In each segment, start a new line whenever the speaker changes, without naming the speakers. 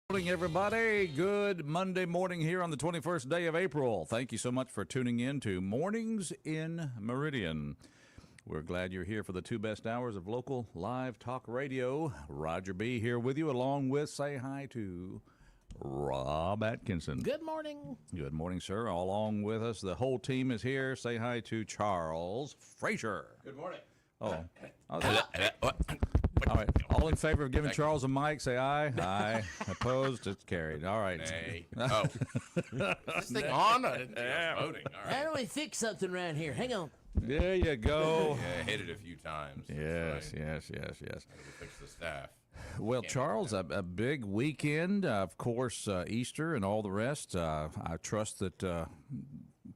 Morning, everybody. Good Monday morning here on the 21st day of April. Thank you so much for tuning in to Mornings in Meridian. We're glad you're here for the two best hours of local live talk radio. Roger B. here with you, along with say hi to Rob Atkinson.
Good morning.
Good morning, sir. Along with us, the whole team is here. Say hi to Charles Frazier.
Good morning.
Oh, all right. All in favor of giving Charles a mic, say aye. Aye. Opposed? It's carried. All right.
Nay. Oh. Is this thing on? I didn't think I was voting. All right.
How do we fix something around here? Hang on.
There you go.
Yeah, I hit it a few times.
Yes.
How do we fix the staff?
Well, Charles, a big weekend, of course, Easter and all the rest. I trust that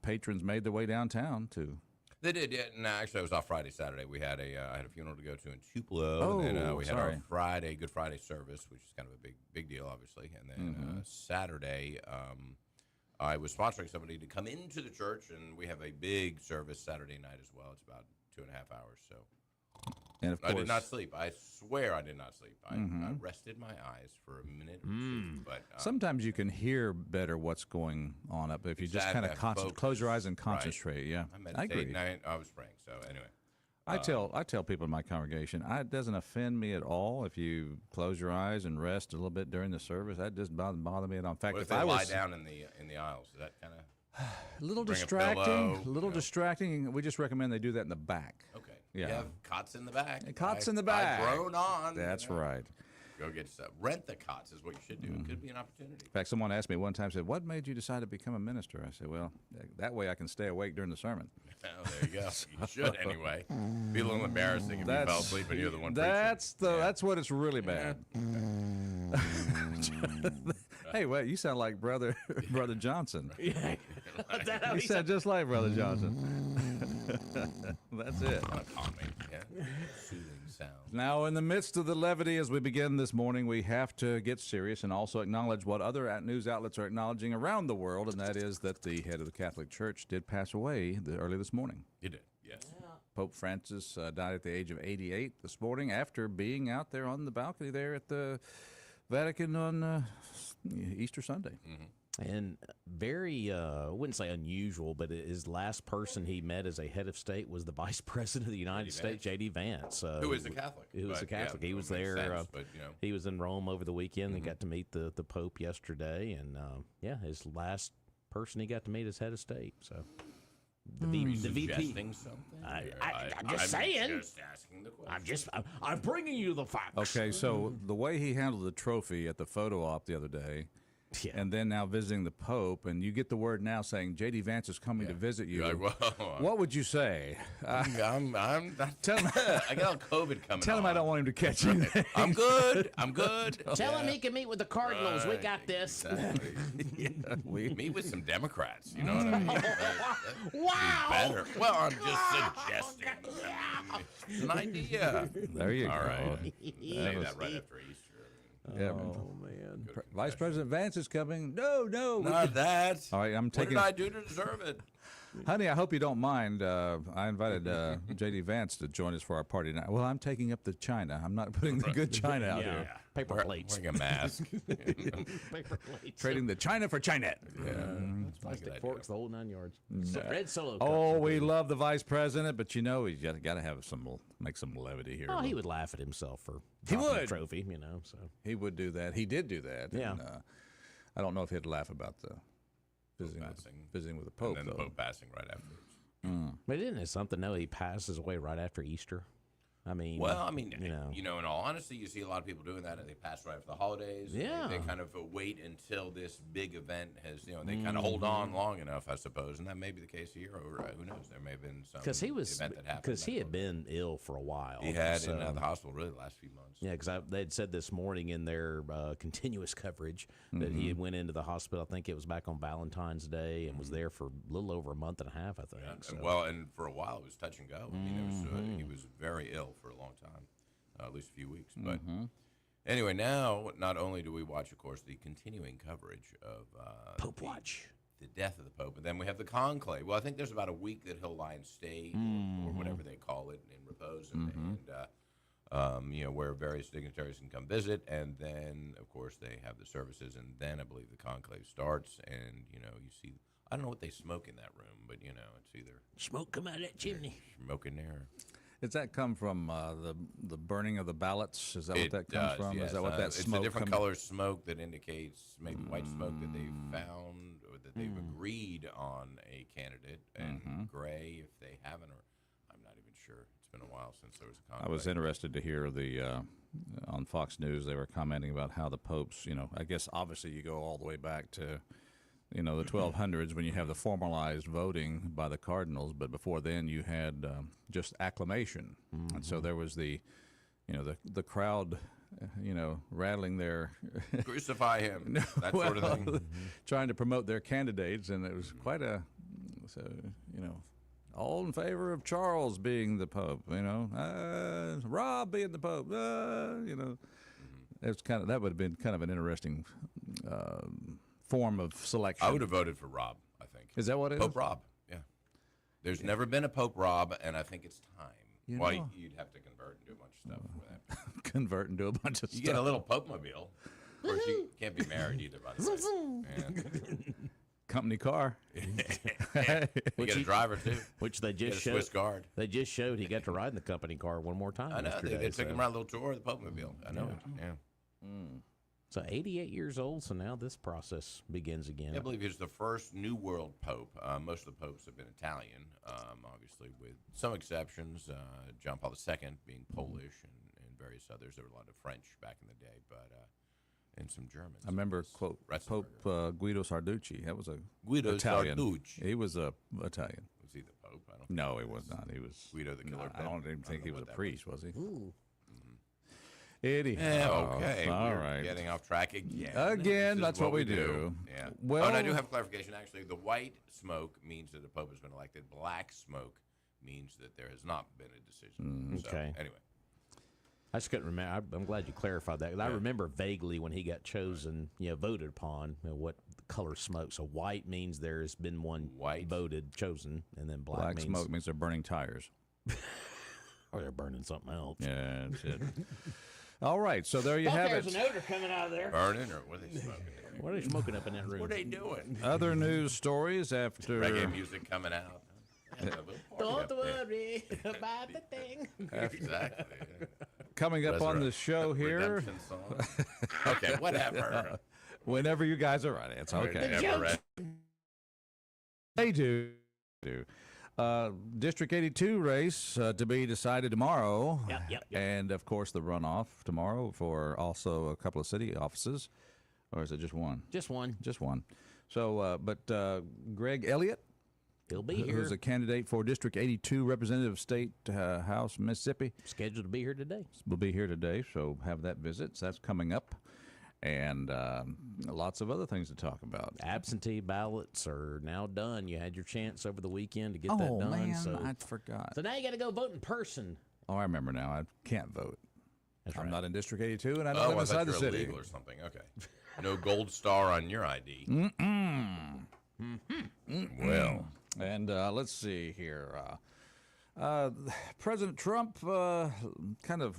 patrons made their way downtown to.
They did, yeah. No, actually, I was off Friday, Saturday. We had I had a funeral to go to in Tupelo, and then we had our Good Friday service, which is kind of a big deal, obviously. And then Saturday, I was sponsoring somebody to come into the church, and we have a big service Saturday night as well. It's about 2.5 hours, so.
And of course,
I did not sleep. I swear I did not sleep. I rested my eyes for a minute or two. But
sometimes you can hear better what's going on up if you just kind of close your eyes and concentrate. Right. Yeah,
I
agree.
I was praying. So anyway,
I tell people in my congregation, it doesn't offend me at all if you close your eyes and rest a little bit during the service. That just doesn't bother me at all. In fact,
what if I lie down in the aisles? Is that kind of
a little distracting? Distracting. We just recommend they do that in the back.
Okay.
Yeah.
You have cots in the back.
Cots in the back.
I've grown on.
That's right.
Go get stuff. Rent the cots is what you should do. It could be an opportunity.
In fact, someone asked me one time, said, "What made you decide to become a minister?" I said, "Well, that way I can stay awake during the sermon."
Oh, there you go. You should anyway. Be a little embarrassing if you fell asleep and you're the one preaching.
That's what it's really bad. Hey, well, you sound like Brother Johnson.
Yeah.
You sound just like Brother Johnson. That's it.
Soothing sound.
Now, in the midst of the levity as we begin this morning, we have to get serious and also acknowledge what other news outlets are acknowledging around the world, and that is that the head of the Catholic Church did pass away early this morning.
He did, yes.
Yeah.
Pope Francis died at the age of 88 this morning after being out there on the balcony there at the Vatican on Easter Sunday.
Mm-hmm. And very, I wouldn't say unusual, but his last person he met as a head of state was the Vice President of the United States, J.D. Vance.
Who is a Catholic.
He was a Catholic. He was there.
Sense, but,
he was in Rome over the weekend. He got to meet the Pope yesterday. And, his last person he got to meet as head of state. So the VP.
Something?
I'm just saying.
Just asking the question.
I'm bringing you the facts.
Okay, so the way he handled the trophy at the photo op the other day, and then now visiting the Pope, and you get the word now saying J.D. Vance is coming to visit you. What would you say?
I'm not.
Tell him,
I got COVID coming.
Tell him I don't want him to catch you.
I'm good. I'm good.
Tell him he can meet with the Cardinals. We got this.
Exactly. Meet with some Democrats. You know what I mean?
Wow.
Better. Well, I'm just suggesting. It's an idea.
There you go.
All right. Say that right after Easter.
Oh, man.
Vice President Vance is coming. No.
Not that.
All right,
What did I do to deserve it?
Honey, I hope you don't mind. I invited J.D. Vance to join us for our party tonight. Well, I'm taking up the china. I'm not putting the good china out here.
Yeah.
Paper plates.
Wearing a mask.
Paper plates.
Trading the china for China.
Plastic forks, the whole 9 yards. Red Solo cups.
Oh, we love the Vice President, but you know he's got to have make some levity here.
Oh, he would laugh at himself for
he would
the trophy, So
he would do that. He did do that.
Yeah.
And, I don't know if he'd laugh about the visiting with the Pope.
And then the Pope passing right afterwards.
But isn't it something, though, he passes away right after Easter? I mean,
in all honesty, you see a lot of people doing that, and they pass right after the holidays.
Yeah.
They kind of wait until this big event has, they kind of hold on long enough, I suppose, and that may be the case here. Or who knows? There may have been some event that happened.
Because he had been ill for a while.
He had in the hospital really the last few months.
Yeah, because they'd said this morning in their continuous coverage that he had went into the hospital. I think it was back on Valentine's Day and was there for a little over a month and a half, I think.
Yeah.
So.
Well, and for a while it was touch and go. I mean, he was very ill for a long time, at least a few weeks. But anyway, now not only do we watch, of course, the continuing coverage of
Pope Watch,
the death of the Pope, but then we have the conclave. Well, I think there's about a week that he'll lie in state or whatever they call it in repose, and where various dignitaries can come visit, and then, of course, they have the services, and then I believe the conclave starts, and, you see, I don't know what they smoke in that room, but, it's either
Smoke come out of that chimney.
smoke in there.
Does that come from the burning of the ballots? Is that what that comes from?
Yes.
Is that what that
it's
smoke
a different
comes-
color smoke that indicates maybe white smoke that they've found or that they've agreed on a candidate, and gray if they haven't, or I'm not even sure. It's been a while since there was a conclave.
I was interested to hear on Fox News, they were commenting about how the popes, I guess obviously you go all the way back to, the 1200s when you have the formalized voting by the cardinals, but before then you had just acclamation. And so there was the crowd, rattling their
Crucify him, that sort of thing.
trying to promote their candidates, and it was quite all in favor of Charles being the Pope, Rob being the Pope, It's that would have been kind of an interesting form of selection.
I would have voted for Rob, I think.
Is that what it is?
Pope Rob, yeah. There's never been a Pope Rob, and I think it's time. You'd have to convert and do a bunch of stuff for that.
Convert and do a bunch of stuff.
You get a little Pope mobile. Of course, you can't be married either, by the way.
Company car.
You get a driver, too.
Which they just
showed. Swiss Guard.
They just showed he got to ride in the company car one more time.
I know.
Yesterday,
They took him around a little tour of the Pope mobile. I know it. Yeah.
So 88 years old, so now this process begins again.
I believe he's the first New World Pope. Most of the popes have been Italian, obviously, with some exceptions. John Paul II being Polish and various others. There were a lot of French back in the day, but and some Germans.
I remember, quote, Pope Guido Sarducci. That was a
Guido
Italian.
Sarducci.
He was a Italian.
Was he the Pope? I don't
No, he was not. He was
Guido the Killer.
I don't even think he was a priest, was he?
Ooh.
Anyhow,
okay.
All
We're
right.
getting off track again.
Again,
This is
that's what we do.
Yeah.
Well,
and I do have clarification. Actually, the white smoke means that the Pope has been elected. Black smoke means that there has not been a decision.
Okay.
So, anyway.
I just couldn't remember. I'm glad you clarified that. 'Cause I remember vaguely when he got chosen, voted upon, what color smoke. So white means there has been one voted, chosen, and then black means
smoke means they're burning tires.
or they're burning something else.
Yeah, that's it. All right, so there you have it.
There's an odor coming out of there.
Burning, or what are they smoking?
What are they smoking up in that room?
What are they doing?
Other news stories after
Reggae music coming out.
Don't worry about the thing.
Exactly.
coming up on the show here.
Redemption song. Okay, whatever.
Whenever you guys are ready, it's okay.
Whatever.
They do. District 82 race to be decided tomorrow.
Yep.
And, of course, the runoff tomorrow for also a couple of city offices. Or is it just one?
Just one.
Just one. So, but Greg Elliott,
He'll be here.
who's a candidate for District 82 Representative State House, Mississippi,
Scheduled to be here today.
will be here today. So have that visit. So that's coming up. And lots of other things to talk about.
Absentee ballots are now done. You had your chance over the weekend to get that done.
Man,
so
I forgot.
now you got to go vote in person.
Oh, I remember now. I can't vote.
That's
I'm
right.
not in District 82, and I don't
Oh,
live
I
inside
thought
the
you were
city.
illegal or something. Okay. No gold star on your ID. Well,
And let's see here. President Trump kind of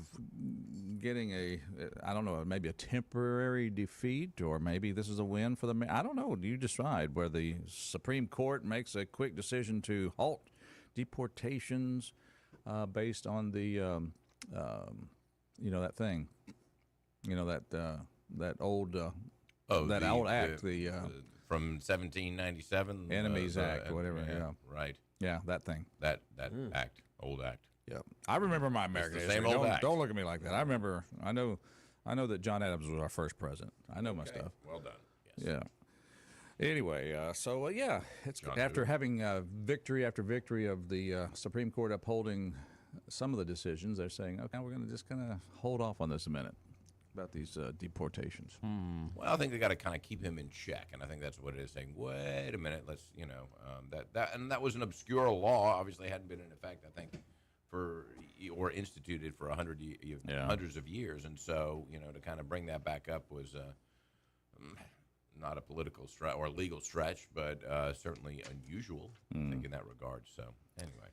getting I don't know, maybe a temporary defeat, or maybe this is a win for the. I don't know. You decide where the Supreme Court makes a quick decision to halt deportations based on the, that thing, that old. That old act,
from 1797,
Enemies Act, whatever. Yeah,
right.
Yeah, that thing.
That act, old act.
Yeah, I remember my American
the
history.
same old act.
Don't look at me like that. I remember. I know that John Adams was our first president. I know my stuff.
Well done. Yes.
Yeah. Anyway, it's
John
after
Doe.
having victory after victory of the Supreme Court upholding some of the decisions. They're saying, okay, we're going to just kind of hold off on this a minute about these deportations.
Well, I think they got to kind of keep him in check, and I think that's what it is. Saying, wait a minute, let's, that was an obscure law. Obviously, hadn't been in effect, I think, or instituted for hundreds of years, and so to kind of bring that back up was not a political stretch or a legal stretch, but certainly unusual, I think, in that regard. So anyway.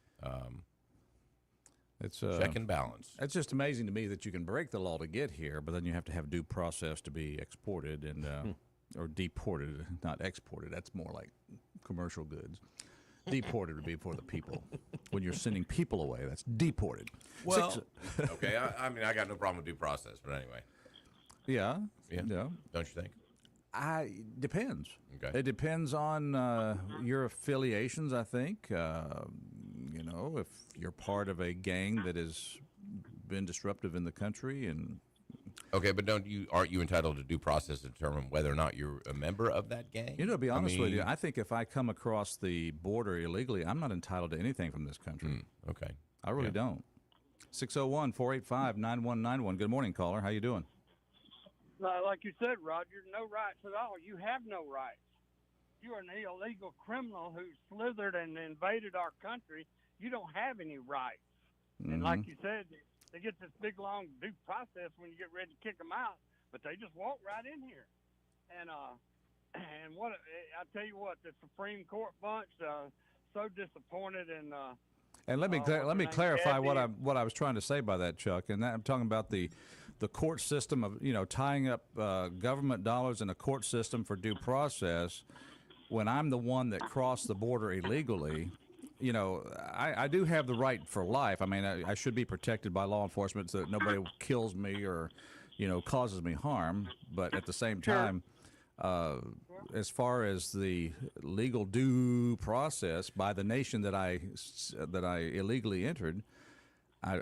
It's
check and balance.
It's just amazing to me that you can break the law to get here, but then you have to have due process to be exported and or deported, not exported. That's more like commercial goods. Deported would be for the people. When you're sending people away, that's deported.
Well, okay. I mean, I got no problem with due process, but anyway.
Yeah.
Don't you think?
Depends.
Okay.
It depends on your affiliations, I think. You know, if you're part of a gang that has been disruptive in the country and...
Okay, but aren't you entitled to due process to determine whether or not you're a member of that gang?
You know, to be honest with you, I think if I come across the border illegally, I'm not entitled to anything from this country.
Okay.
I really don't. 601-485-9191. Good morning, caller. How you doing?
Like you said, Roger, no rights at all. You have no rights. You're an illegal criminal who slithered and invaded our country. You don't have any rights. Mm-hmm. And like you said, they get this big, long due process when you get ready to kick them out, but they just walk right in here. And what I tell you what, the Supreme Court bunch, so disappointed in.
And let me clarify what I was trying to say by that, Chuck. And that, I'm talking about the court system of tying up government dollars in a court system for due process. When I'm the one that crossed the border illegally, I do have the right for life. I mean, I should be protected by law enforcement so that nobody kills me or, causes me harm. But at the same time, as far as the legal due process by the nation that I illegally entered, I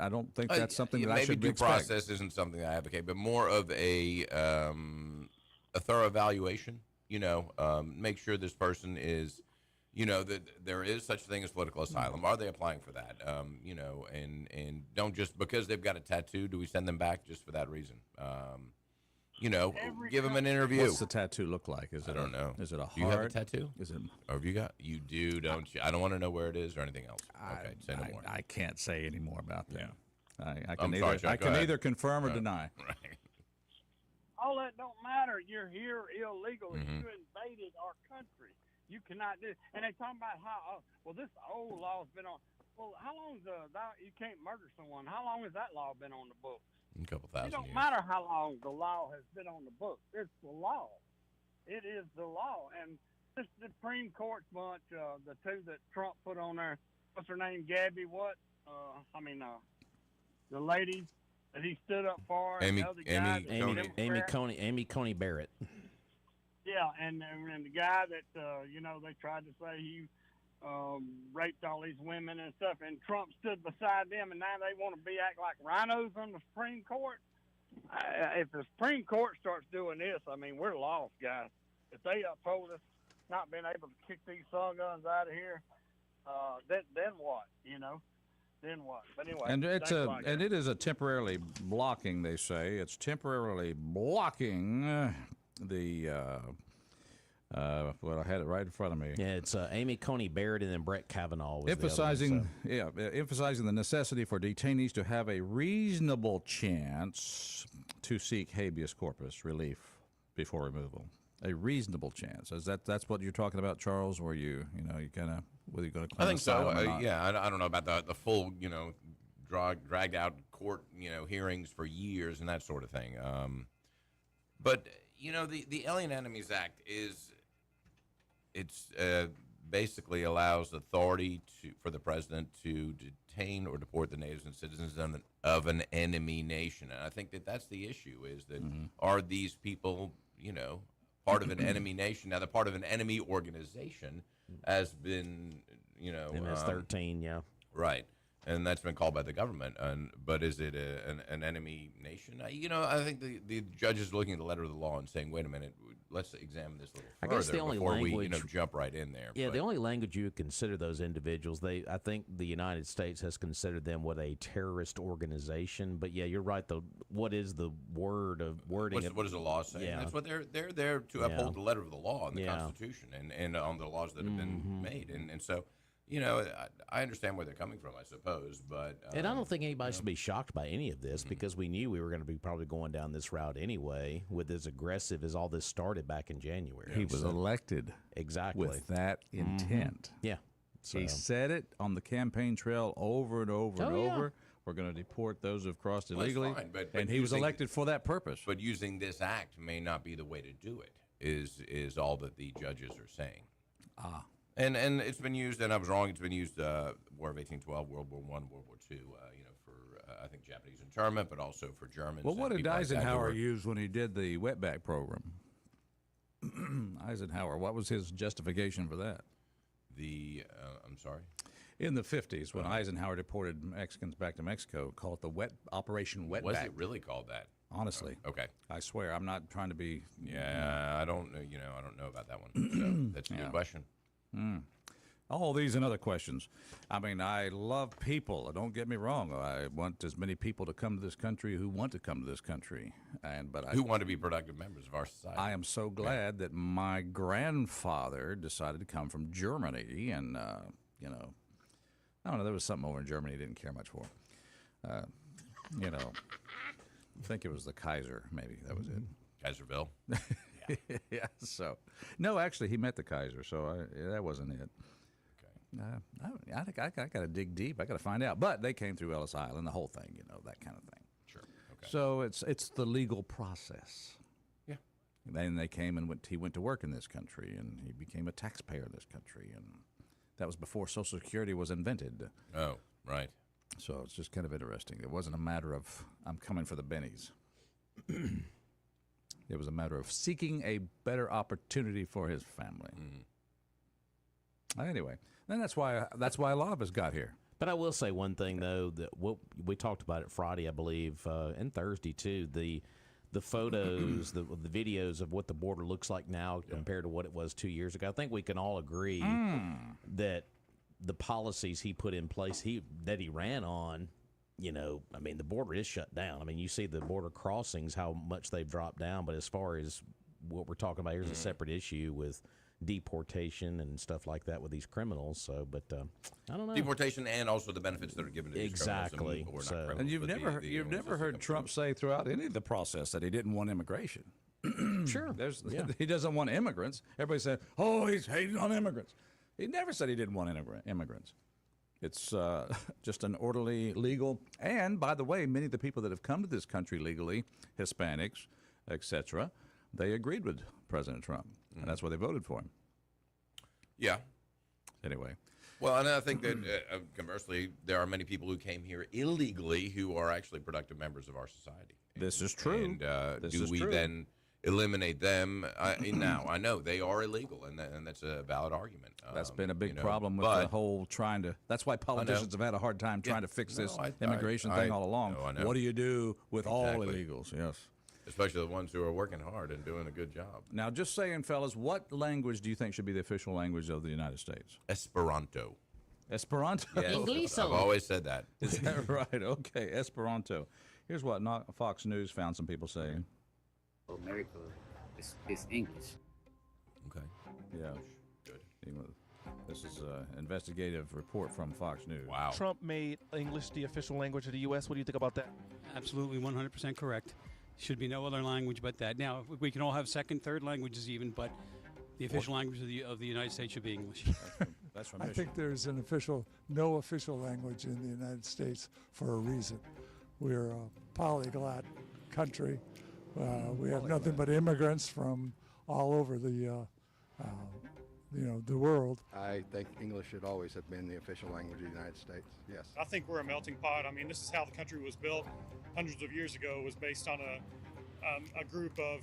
don't think that's something that I should
maybe due
expect.
Process isn't something I advocate, but more of a thorough evaluation. Make sure this person is, that there is such a thing as political asylum. Are they applying for that? And don't just because they've got a tattoo, do we send them back just for that reason? Give them an interview.
What's the tattoo look like?
I don't know.
Is it a heart?
Do you have a tattoo?
Is it?
Or have you got? You do, don't you? I don't want to know where it is or anything else. Okay, say no more.
I can't say any more about that.
Yeah.
I can either confirm or deny.
Right.
All that don't matter. You're here illegally. Mm-hmm. You invaded our country. You cannot do. And they talking about how this old law's been on. Well, how long you can't murder someone? How long has that law been on the books?
A couple thousand
years. It don't
years.
matter how long the law has been on the books. It's the law. It is the law. And this Supreme Court bunch, the two that Trump put on there, what's her name? Gabby what? The lady that he stood up for.
Amy Coney Barrett.
Yeah, and the guy that, they tried to say he raped all these women and stuff, and Trump stood beside them, and now they want to act like rhinos on the Supreme Court. If the Supreme Court starts doing this, I mean, we're lost, guys. If they uphold us not being able to kick these sun guns out of here, then what? Then what? But anyway,
and it is a temporarily blocking. They say it's temporarily blocking the. Well, I had it right in front of me.
Yeah, it's Amy Coney Barrett and then Brett Kavanaugh. Was
emphasizing the necessity for detainees to have a reasonable chance to seek habeas corpus relief before removal. A reasonable chance. That's what you're talking about, Charles? Or you kind of whether you're going to?
I think so. I don't know about the full dragged out court hearings for years and that sort of thing. But the Alien Enemies Act basically allows authority for the president to detain or deport the natives and citizens of an enemy nation. And I think that's the issue is that are these people, part of an enemy nation? Now, they're part of an enemy organization has been,
MS-13, yeah.
Right. And that's been called by the government. But is it an enemy nation? I think the judge is looking at the letter of the law and saying, wait a minute, let's examine this a little further before we jump right in there.
Yeah, the only language you would consider those individuals, I think the United States has considered them a terrorist organization. But, yeah, you're right, though. What is the wording?
What does the law say?
Yeah.
That's what they're there to uphold the letter of the law and the Constitution and on the laws that have been made. And so... I understand where they're coming from, I suppose, but...
and I don't think anybody should be shocked by any of this because we knew we were going to be probably going down this route anyway with as aggressive as all this started back in January.
He was elected
exactly
with that intent.
Yeah.
He said it on the campaign trail over and over and over. We're going to deport those who've crossed illegally.
Fine, but
and he was elected for that purpose.
But using this act may not be the way to do it, is all that the judges are saying. And it's been used, and I was wrong, it's been used, War of 1812, World War I, World War II, for, I think, Japanese internment, but also for Germans.
Well, what did Eisenhower use when he did the wetback program? Eisenhower, what was his justification for that?
I'm sorry?
In the 50s, when Eisenhower deported Mexicans back to Mexico, called it Operation Wetback.
Was it really called that?
Honestly.
Okay.
I swear, I'm not trying to be...
Yeah, I don't know, I don't know about that one. So that's a good question.
All these and other questions. I mean, I love people. Don't get me wrong. I want as many people to come to this country who want to come to this country,
who want to be productive members of our society.
I am so glad that my grandfather decided to come from Germany, and I don't know. There was something over in Germany he didn't care much for. I think it was the Kaiser. Maybe that was it.
Kaiserville.
Yeah. So, no, actually, he met the Kaiser, so that wasn't it. Okay. I think I got to dig deep. I got to find out. But they came through Ellis Island, the whole thing, that kind of thing.
Sure. Okay.
So it's the legal process.
Yeah.
Then they came and he went to work in this country, and he became a taxpayer in this country, and that was before Social Security was invented.
Oh, right.
So it's just kind of interesting. It wasn't a matter of I'm coming for the bennies. It was a matter of seeking a better opportunity for his family. Anyway, then that's why a lot of us got here.
But I will say one thing though, that what we talked about it Friday, I believe, and Thursday too. The photos, the videos of what the border looks like now compared to what it was 2 years ago. I think we can all agree that the policies he put in place, that he ran on. I mean, the border is shut down. I mean, you see the border crossings, how much they've dropped down. But as far as what we're talking about, here's a separate issue with deportation and stuff like that with these criminals. So, but I don't know.
Deportation and also the benefits that are given to these criminals.
And you've never heard Trump say throughout any of the process that he didn't want immigration.
Sure.
He doesn't want immigrants. Everybody said, oh, he's hating on immigrants. He never said he didn't want immigrants. It's just an orderly, legal, and by the way, many of the people that have come to this country legally, Hispanics, etc., they agreed with President Trump, and that's why they voted for him.
Yeah.
Anyway.
Well, and I think that conversely, there are many people who came here illegally who are actually productive members of our society.
This is true.
And do we then eliminate them? Now, I know they are illegal, and that's a valid argument.
That's been a big problem with the whole that's why politicians have had a hard time trying to fix this immigration thing all along. What do you do with all illegals? Yes.
Especially the ones who are working hard and doing a good job.
Now, just saying, fellas, what language do you think should be the official language of the United States?
Esperanto.
Esperanto?
Yes, I've always said that.
Is that right? Okay, Esperanto. Here's what Fox News found some people saying.
America is English.
Okay.
Yeah. Good. This is an investigative report from Fox News.
Wow.
Trump made English the official language of the U.S. What do you think about that?
Absolutely, 100% correct. Should be no other language but that. Now, we can all have second, third languages even, but the official language of the United States should be English.
That's from
I think there's no official language in the United States for a reason. We're a polyglot country. We have nothing but immigrants from all over the world.
I think English should always have been the official language of the United States. Yes.
I think we're a melting pot. I mean, this is how the country was built hundreds of years ago. It was based on a group of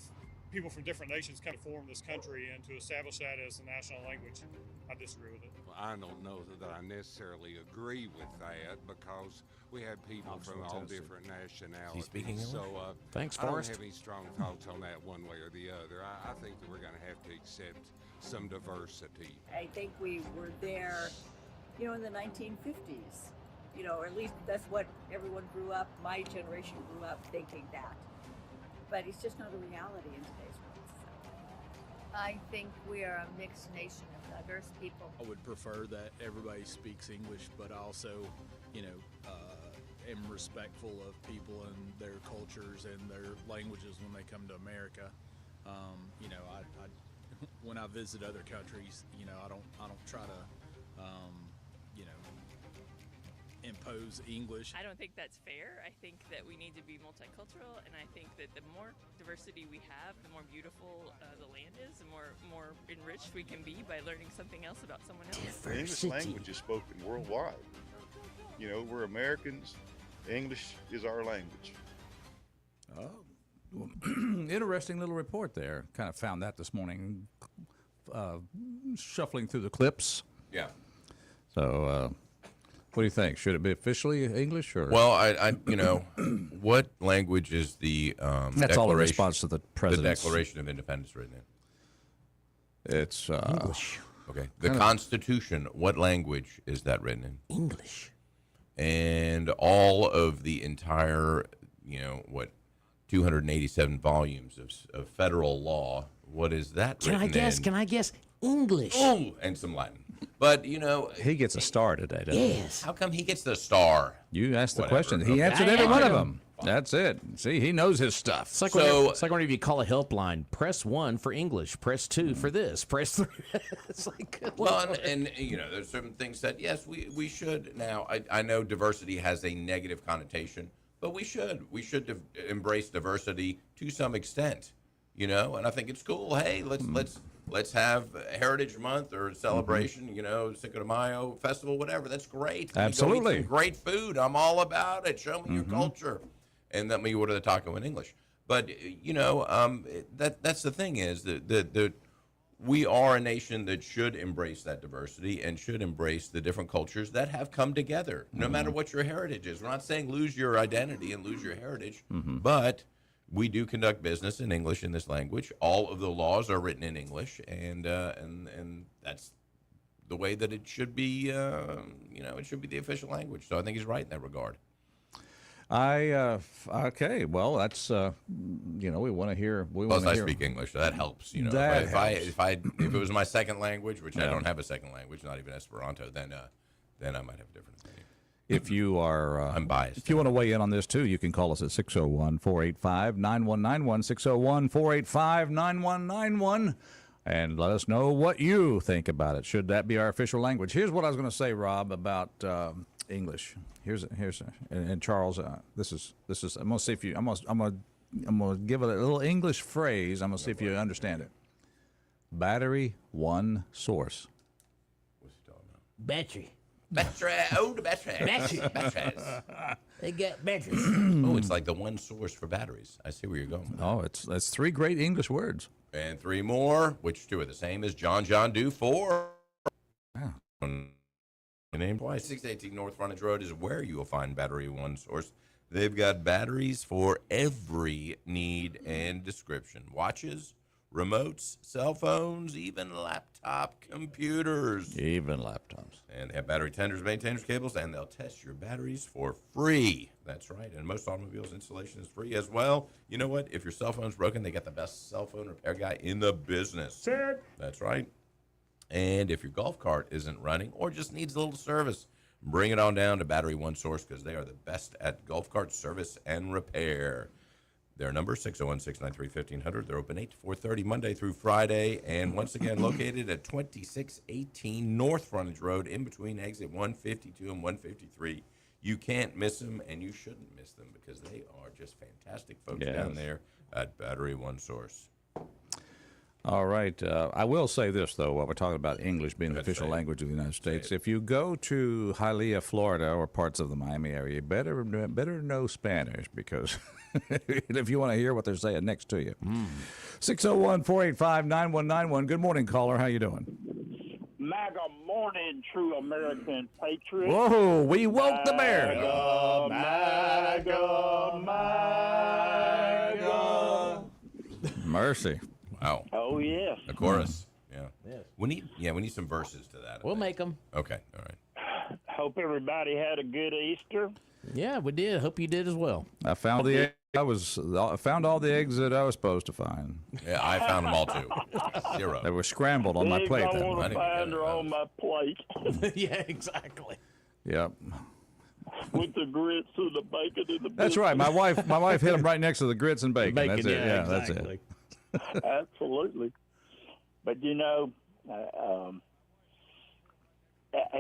people from different nations kind of formed this country, and to establish that as the national language, I disagree with it.
Well, I don't know that I necessarily agree with that, because we had people from all different nationalities.
He's speaking English?
So, thanks,
I don't
Forrest.
have any strong thoughts on that one way or the other. I think that we're going to have to accept some diversity.
I think we were there, in the 1950s, or at least that's what everyone grew up, my generation grew up thinking that. But it's just not a reality in today's world. So.
I think we are a mixed nation of diverse people.
I would prefer that everybody speaks English, but I also, am respectful of people and their cultures and their languages when they come to America. I when I visit other countries, I don't try to impose English.
I don't think that's fair. I think that we need to be multicultural, and I think that the more diversity we have, the more beautiful the land is, the more enriched we can be by learning something else about someone else.
The English language is spoken worldwide. You know, we're Americans. English is our language.
Oh, interesting little report there. Kind of found that this morning, shuffling through the clips.
Yeah.
So, what do you think? Should it be officially English or?
Well, I you know, what language is the
That's all in response to the president's.
The Declaration of Independence written in?
It's
English.
Okay. The Constitution, what language is that written in?
English.
And all of the entire, 287 volumes of federal law, what is that
Can I guess? Can I guess? English.
Oh, and some Latin. But,
he gets a star today, doesn't he?
Yes.
How come he gets the star?
You asked the
Whatever.
question. He
Okay.
answered
I
every one of
answered
them. That's it. See, he knows his stuff.
It's like,
So-
whenever you call a helpline, press 1 for English, press 2 for this, press 3. It's like, good
Well,
Lord.
and there's certain things that, yes, we should. Now, I know diversity has a negative connotation, but we should. We should embrace diversity to some extent, and I think it's cool. Hey, let's have Heritage Month or celebration, Cinco de Mayo festival, whatever. That's great. Let me go
Absolutely.
eat some great food. I'm all about it. Show me your culture. And let me order the taco in English. But, that's the thing is that we are a nation that should embrace that diversity and should embrace the different cultures that have come together, no matter what your heritage is. We're not saying lose your identity and lose your heritage, but we do conduct business in English in this language. All of the laws are written in English, and that's the way that it should be. It should be the official language. So I think he's right in that regard.
Okay. Well, that's we want to hear.
Plus, I speak English, so that helps.
That
if it was my second language, which I don't have a second language, not even Esperanto, then I might have a different opinion.
If you are,
I'm biased.
If you want to weigh in on this too, you can call us at 601-485-9191, 601-485-9191, and let us know what you think about it. Should that be our official language? Here's what I was going to say, Rob, about English. Here's and Charles. This is. I'm gonna see if you. I'm gonna give it a little English phrase. I'm gonna see if you understand it. Battery one source.
What's he talking about?
Battery.
Battery. Oh, the battery. Batteries.
They got batteries.
Oh, it's like the one source for batteries. I see where you're going with that.
Oh, it's three great English words.
And three more, which two are the same as John do 4.
Yeah.
Name twice. 618 North Frontage Road is where you will find Battery One Source. They've got batteries for every need and description. Watches, remotes, cell phones, even laptop computers.
Even laptops.
And they have battery tenders, maintainers, cables, and they'll test your batteries for free. That's right. And most automobiles installation is free as well. You know what? If your cell phone's broken, they got the best cell phone repair guy in the business. That's right. And if your golf cart isn't running or just needs a little service, bring it on down to Battery One Source because they are the best at golf cart service and repair. Their number, 601-693-1500. They're open 8 to 4:30 Monday through Friday. And once again, located at 2618 North Frontage Road in between exit 152 and 153. You can't miss them, and you shouldn't miss them because they are just fantastic folks down there at Battery One Source.
All right. I will say this, though, while we're talking about English being the official language of the United States. If you go to Hialeah, Florida, or parts of the Miami area, you better know Spanish because if you want to hear what they're saying next to you. 601-485-9191. Good morning, caller. How you doing?
MAGA morning, true American patriot.
Whoa, we woke the bear.
MAGA, MAGA.
Mercy.
Wow.
Oh, yes.
A chorus. Yeah.
Yes.
We need some verses to that.
We'll make them.
Okay. All right.
Hope everybody had a good Easter.
Yeah, we did. Hope you did as well.
I found I found all the eggs that I was supposed to find.
Yeah, I found them all too. 0.
They were scrambled on my
Eggs
plate.
I
That
want
morning.
to find are on my plate.
Yeah, exactly.
Yep.
With the grits and the bacon and the
That's right. My wife hit them right next to the grits and bacon.
Bacon,
That's it.
yeah,
That's
exactly.
it.
Absolutely. But,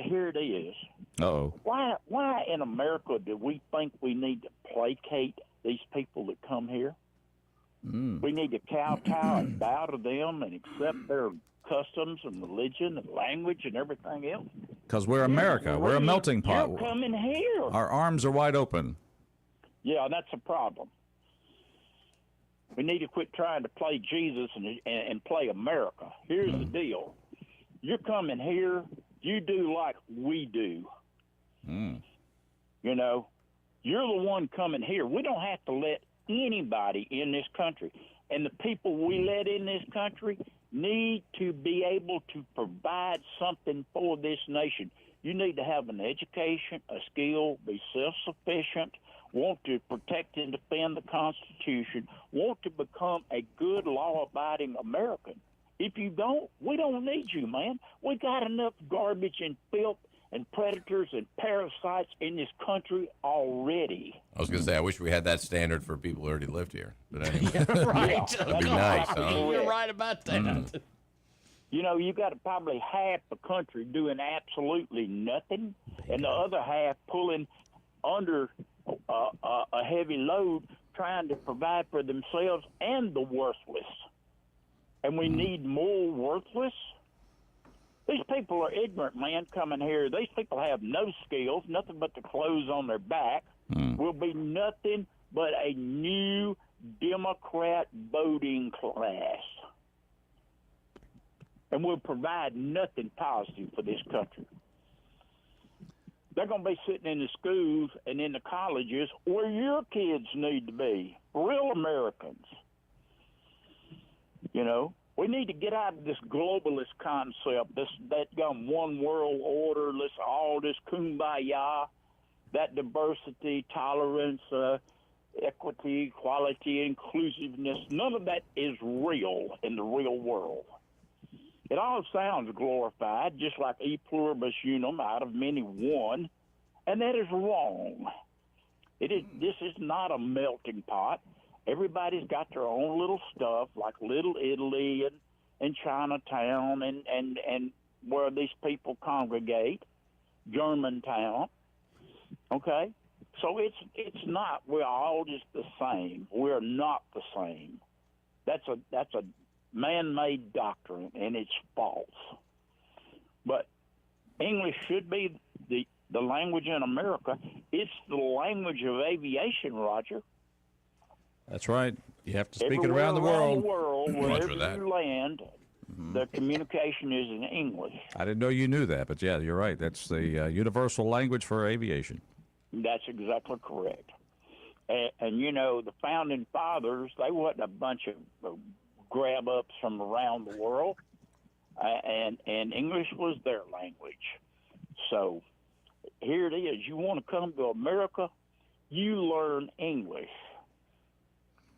here it is.
Uh-oh.
Why in America do we think we need to placate these people that come here? We need to kowtow and bow to them and accept their customs and religion and language and everything else.
Because we're America. We're a melting pot.
You're coming here.
Our arms are wide open.
Yeah, that's a problem. We need to quit trying to play Jesus and play America. Here's the deal. You're coming here, you do like we do. You know, you're the one coming here. We don't have to let anybody in this country. And the people we let in this country need to be able to provide something for this nation. You need to have an education, a skill, be self-sufficient, want to protect and defend the Constitution, want to become a good law-abiding American. If you don't, we don't need you, man. We got enough garbage and filth and predators and parasites in this country already.
I was going to say, I wish we had that standard for people who already lived here. But anyway,
right.
That'd be nice, huh?
You're right about that.
You know, you got probably half the country doing absolutely nothing, and the other half pulling under a heavy load, trying to provide for themselves and the worthless. And we need more worthless. These people are ignorant, man, coming here. These people have no skills, nothing but the clothes on their back. Will be nothing but a new Democrat voting class. And will provide nothing positive for this country. They're going to be sitting in the schools and in the colleges where your kids need to be, real Americans. You know, we need to get out of this globalist concept, that one world order, all this kumbaya, that diversity, tolerance, equity, equality, inclusiveness. None of that is real in the real world. It all sounds glorified, just like e pluribus unum, out of many one, and that is wrong. This is not a melting pot. Everybody's got their own little stuff, like Little Italy and Chinatown and where these people congregate, Germantown. Okay? So it's not, we're all just the same. We're not the same. That's a man-made doctrine, and it's false. But English should be the language in America. It's the language of aviation, Roger.
That's right. You have to speak
Everywhere
it around the world.
Wherever you land, the communication is in English.
I didn't know you knew that, but yeah, you're right. That's the universal language for aviation.
That's exactly correct. And you know, the founding fathers, they wasn't a bunch of grab-ups from around the world, and English was their language. So here it is. You want to come to America, you learn English.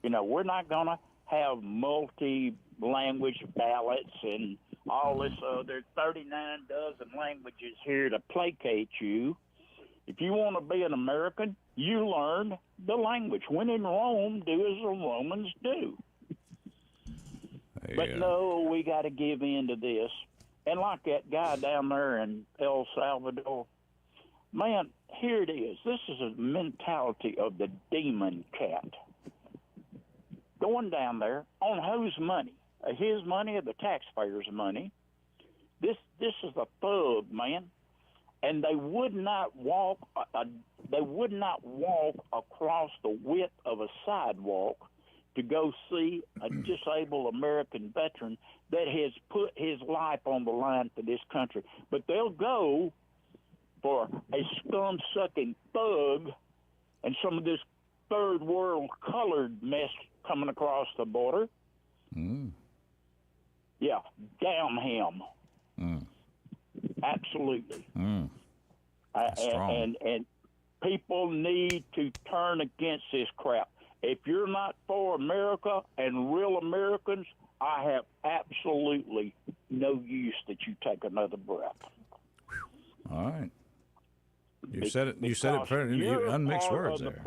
You know, we're not going to have multi-language ballots and all this other 39 dozen languages here to placate you. If you want to be an American, you learn the language. When in Rome, do as the Romans do. But no, we got to give in to this. And like that guy down there in El Salvador, man, here it is. This is a mentality of the demon cat. Going down there on whose money? His money or the taxpayers' money? This is a thug, man. And they would not walk. They would not walk across the width of a sidewalk to go see a disabled American veteran that has put his life on the line for this country. But they'll go for a scum-sucking thug and some of this third world colored mess coming across the border. Yeah, damn him. Absolutely. And people need to turn against this crap. If you're not for America and real Americans, I have absolutely no use that you take another breath.
All right. You said it. You said it very unmixed words there.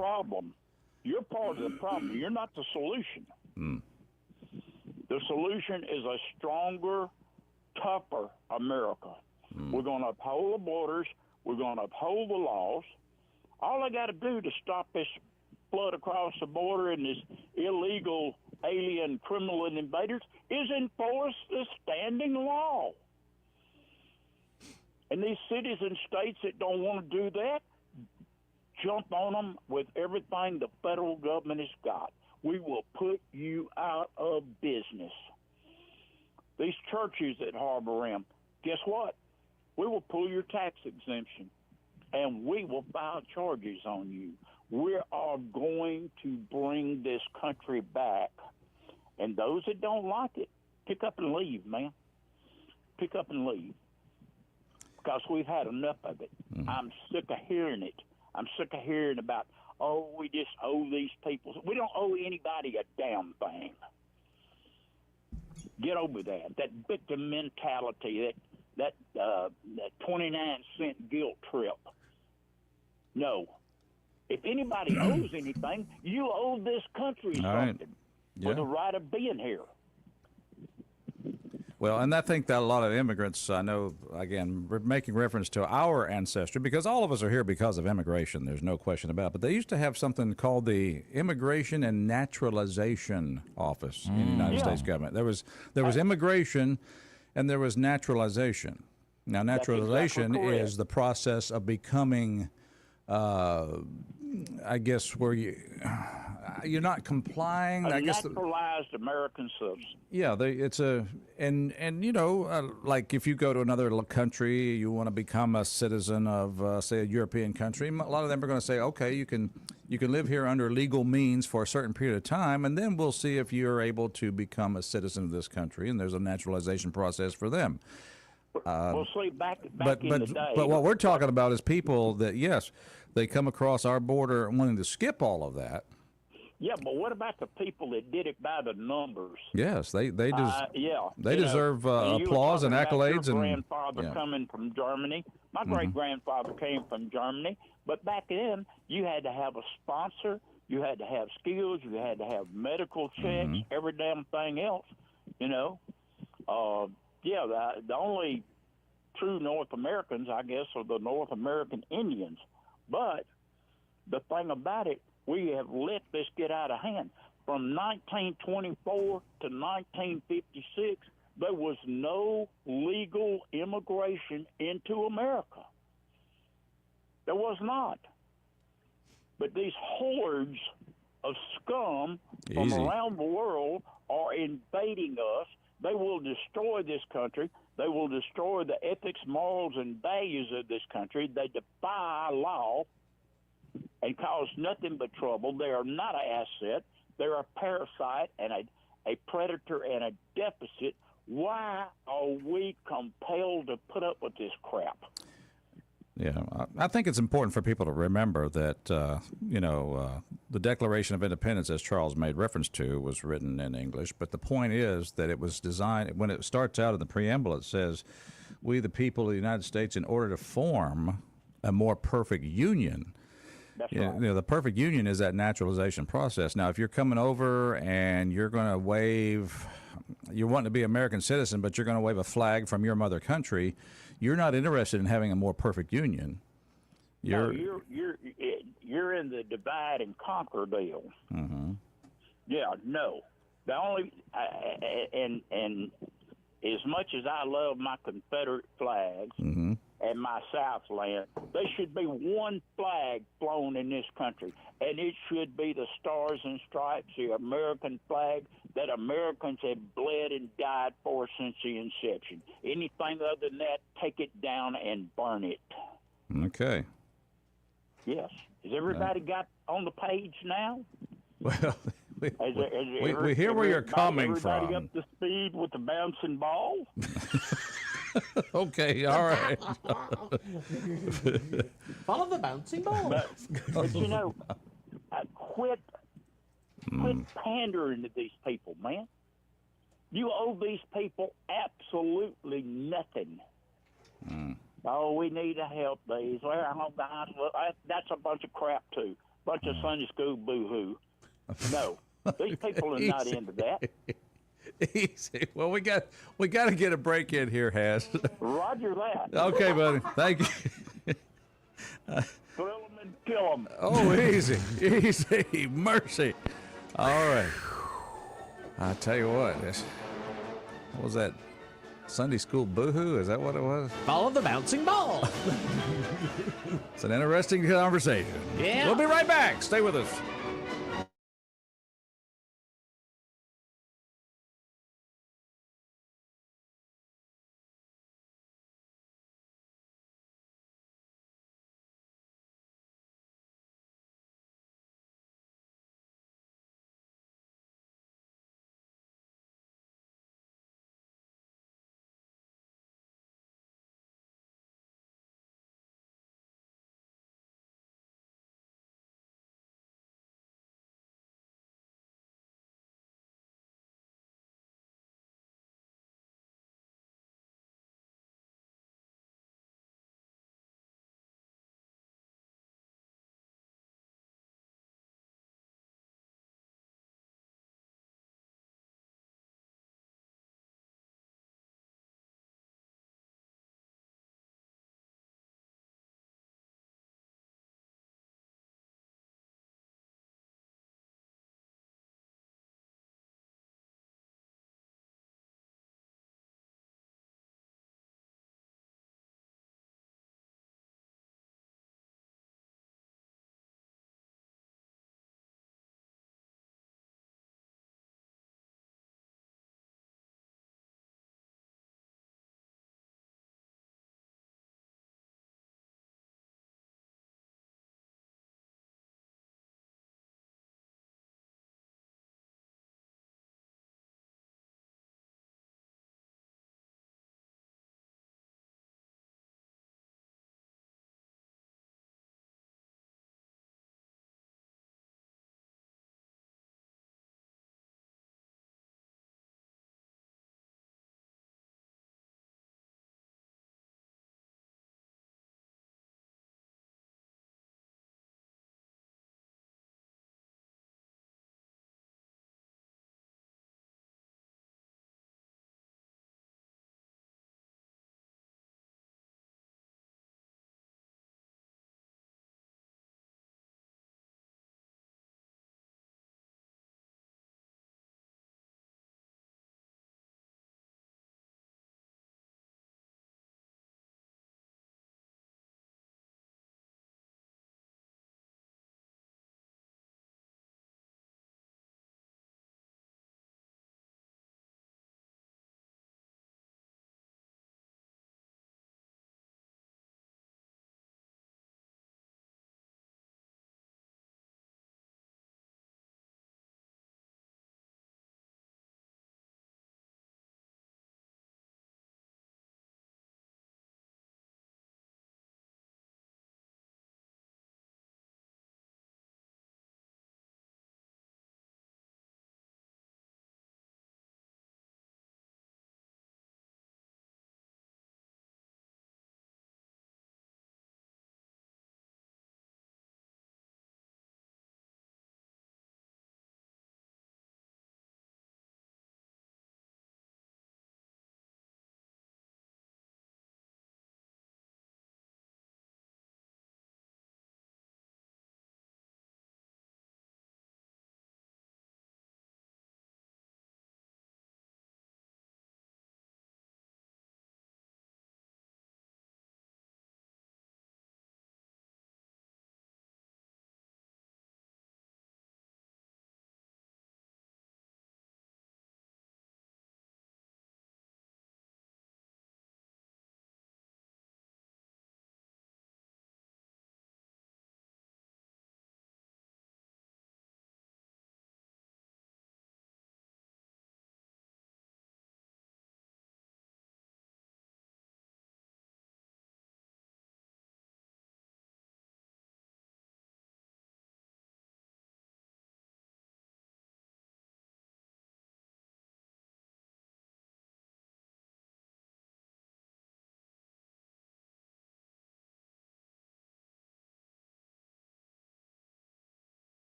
You're part of the problem. You're not the solution. The solution is a stronger, tougher America. We're going to uphold the borders. We're going to uphold the laws. All they got to do to stop this flood across the border and this illegal alien criminal and invaders is enforce the standing law. And these cities and states that don't want to do that, jump on them with everything the federal government has got. We will put you out of business. These churches that harbor them, guess what? We will pull your tax exemption, and we will file charges on you. We are going to bring this country back. And those that don't like it, pick up and leave, man. Pick up and leave. Because we've had enough of it. I'm sick of hearing it. I'm sick of hearing about, oh, we just owe these people. We don't owe anybody a damn thing. Get over that. That victim mentality, that 29-cent guilt trip. No. If anybody owes anything, you owe this country something for the right of being here.
Well, and I think that a lot of immigrants, I know, again, we're making reference to our ancestry, because all of us are here because of immigration. There's no question about it. But they used to have something called the Immigration and Naturalization Office in the United States government. There was immigration and there was naturalization. Now, naturalization is the process of becoming, I guess, where you're not complying.
A naturalized American citizen.
Yeah, it's a and you know, like if you go to another country, you want to become a citizen of say a European country. A lot of them are going to say, okay, you can live here under legal means for a certain period of time, and then we'll see if you're able to become a citizen of this country. And there's a naturalization process for them.
Well, see, back in the day.
But what we're talking about is people that, yes, they come across our border wanting to skip all of that.
Yeah, but what about the people that did it by the numbers?
Yes, they
they
deserve applause and accolades.
Your grandfather coming from Germany. My great grandfather came from Germany. But back then, you had to have a sponsor. You had to have skills. You had to have medical checks. Every damn thing else. You know. The only true North Americans, I guess, are the North American Indians. But the thing about it, we have let this get out of hand. From 1924 to 1956, there was no legal immigration into America. There was not. But these hordes of scum from around the world are invading us. They will destroy this country. They will destroy the ethics, morals, and values of this country. They defy law and cause nothing but trouble. They are not an asset. They're a parasite and a predator and a deficit. Why are we compelled to put up with this crap?
Yeah, I think it's important for people to remember that, the Declaration of Independence, as Charles made reference to, was written in English. But the point is that it was designed, when it starts out in the preamble, it says, we, the people of the United States, in order to form a more perfect union.
That's right.
You know, the perfect union is that naturalization process. Now, if you're coming over and you're going to you're wanting to be an American citizen, but you're going to wave a flag from your mother country, you're not interested in having a more perfect union.
You're in the divide and conquer deal. Yeah, no. The only and as much as I love my Confederate flags and my Southland, there should be one flag flown in this country, and it should be the Stars and Stripes, the American flag that Americans have bled and died for since the inception. Anything other than that, take it down and burn it.
Okay.
Yes. Has everybody got on the page now?
Well, we hear where you're coming from.
Everybody up to speed with the bouncing ball?
Okay, all right.
Follow the bouncing ball.
But you know, quit pandering to these people, man. You owe these people absolutely nothing. Oh, we need to help these. Well, that's a bunch of crap, too. Bunch of Sunday school boo-hoo. No, these people are not into that.
Easy. Well, we got to get a break in here, Has.
Roger that.
Okay, buddy. Thank you.
Thrill them and kill them.
Oh, easy. Easy. Mercy. All right. I tell you what was that? Sunday school boohoo? Is that what it was?
Follow the bouncing ball.
It's an interesting conversation.
Yeah.
We'll be right back. Stay with us.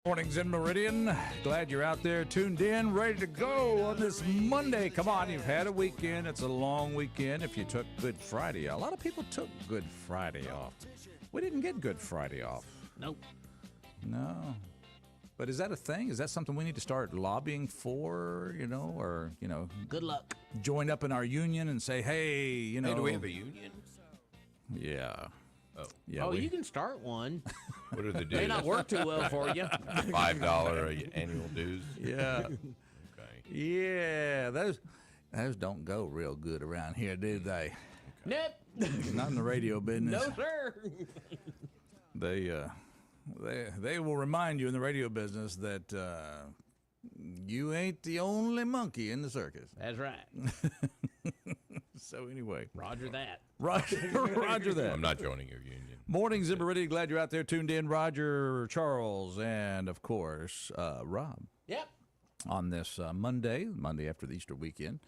Mornings in Meridian. Glad you're out there tuned in, ready to go on this Monday. Come on, you've had a weekend. It's a long weekend. If you took Good Friday, a lot of people took Good Friday off. We didn't get Good Friday off.
Nope.
No. But is that a thing? Is that something we need to start lobbying for, or,
Good luck.
Join up in our union and say, hey,
Hey, do we have a union?
Yeah.
Oh,
yeah.
You can start one.
What are the dues?
May not work too well for you.
$5 annual dues.
Yeah.
Okay.
Yeah. Those don't go real good around here, do they?
Nope.
Not in the radio business.
No, sir.
They will remind you in the radio business that you ain't the only monkey in the circus.
That's right.
So anyway.
Roger that.
Roger that.
I'm not joining your union.
Mornings in Meridian. Glad you're out there tuned in. Roger, Charles, and, of course, Rob.
Yep.
On this Monday after the Easter weekend.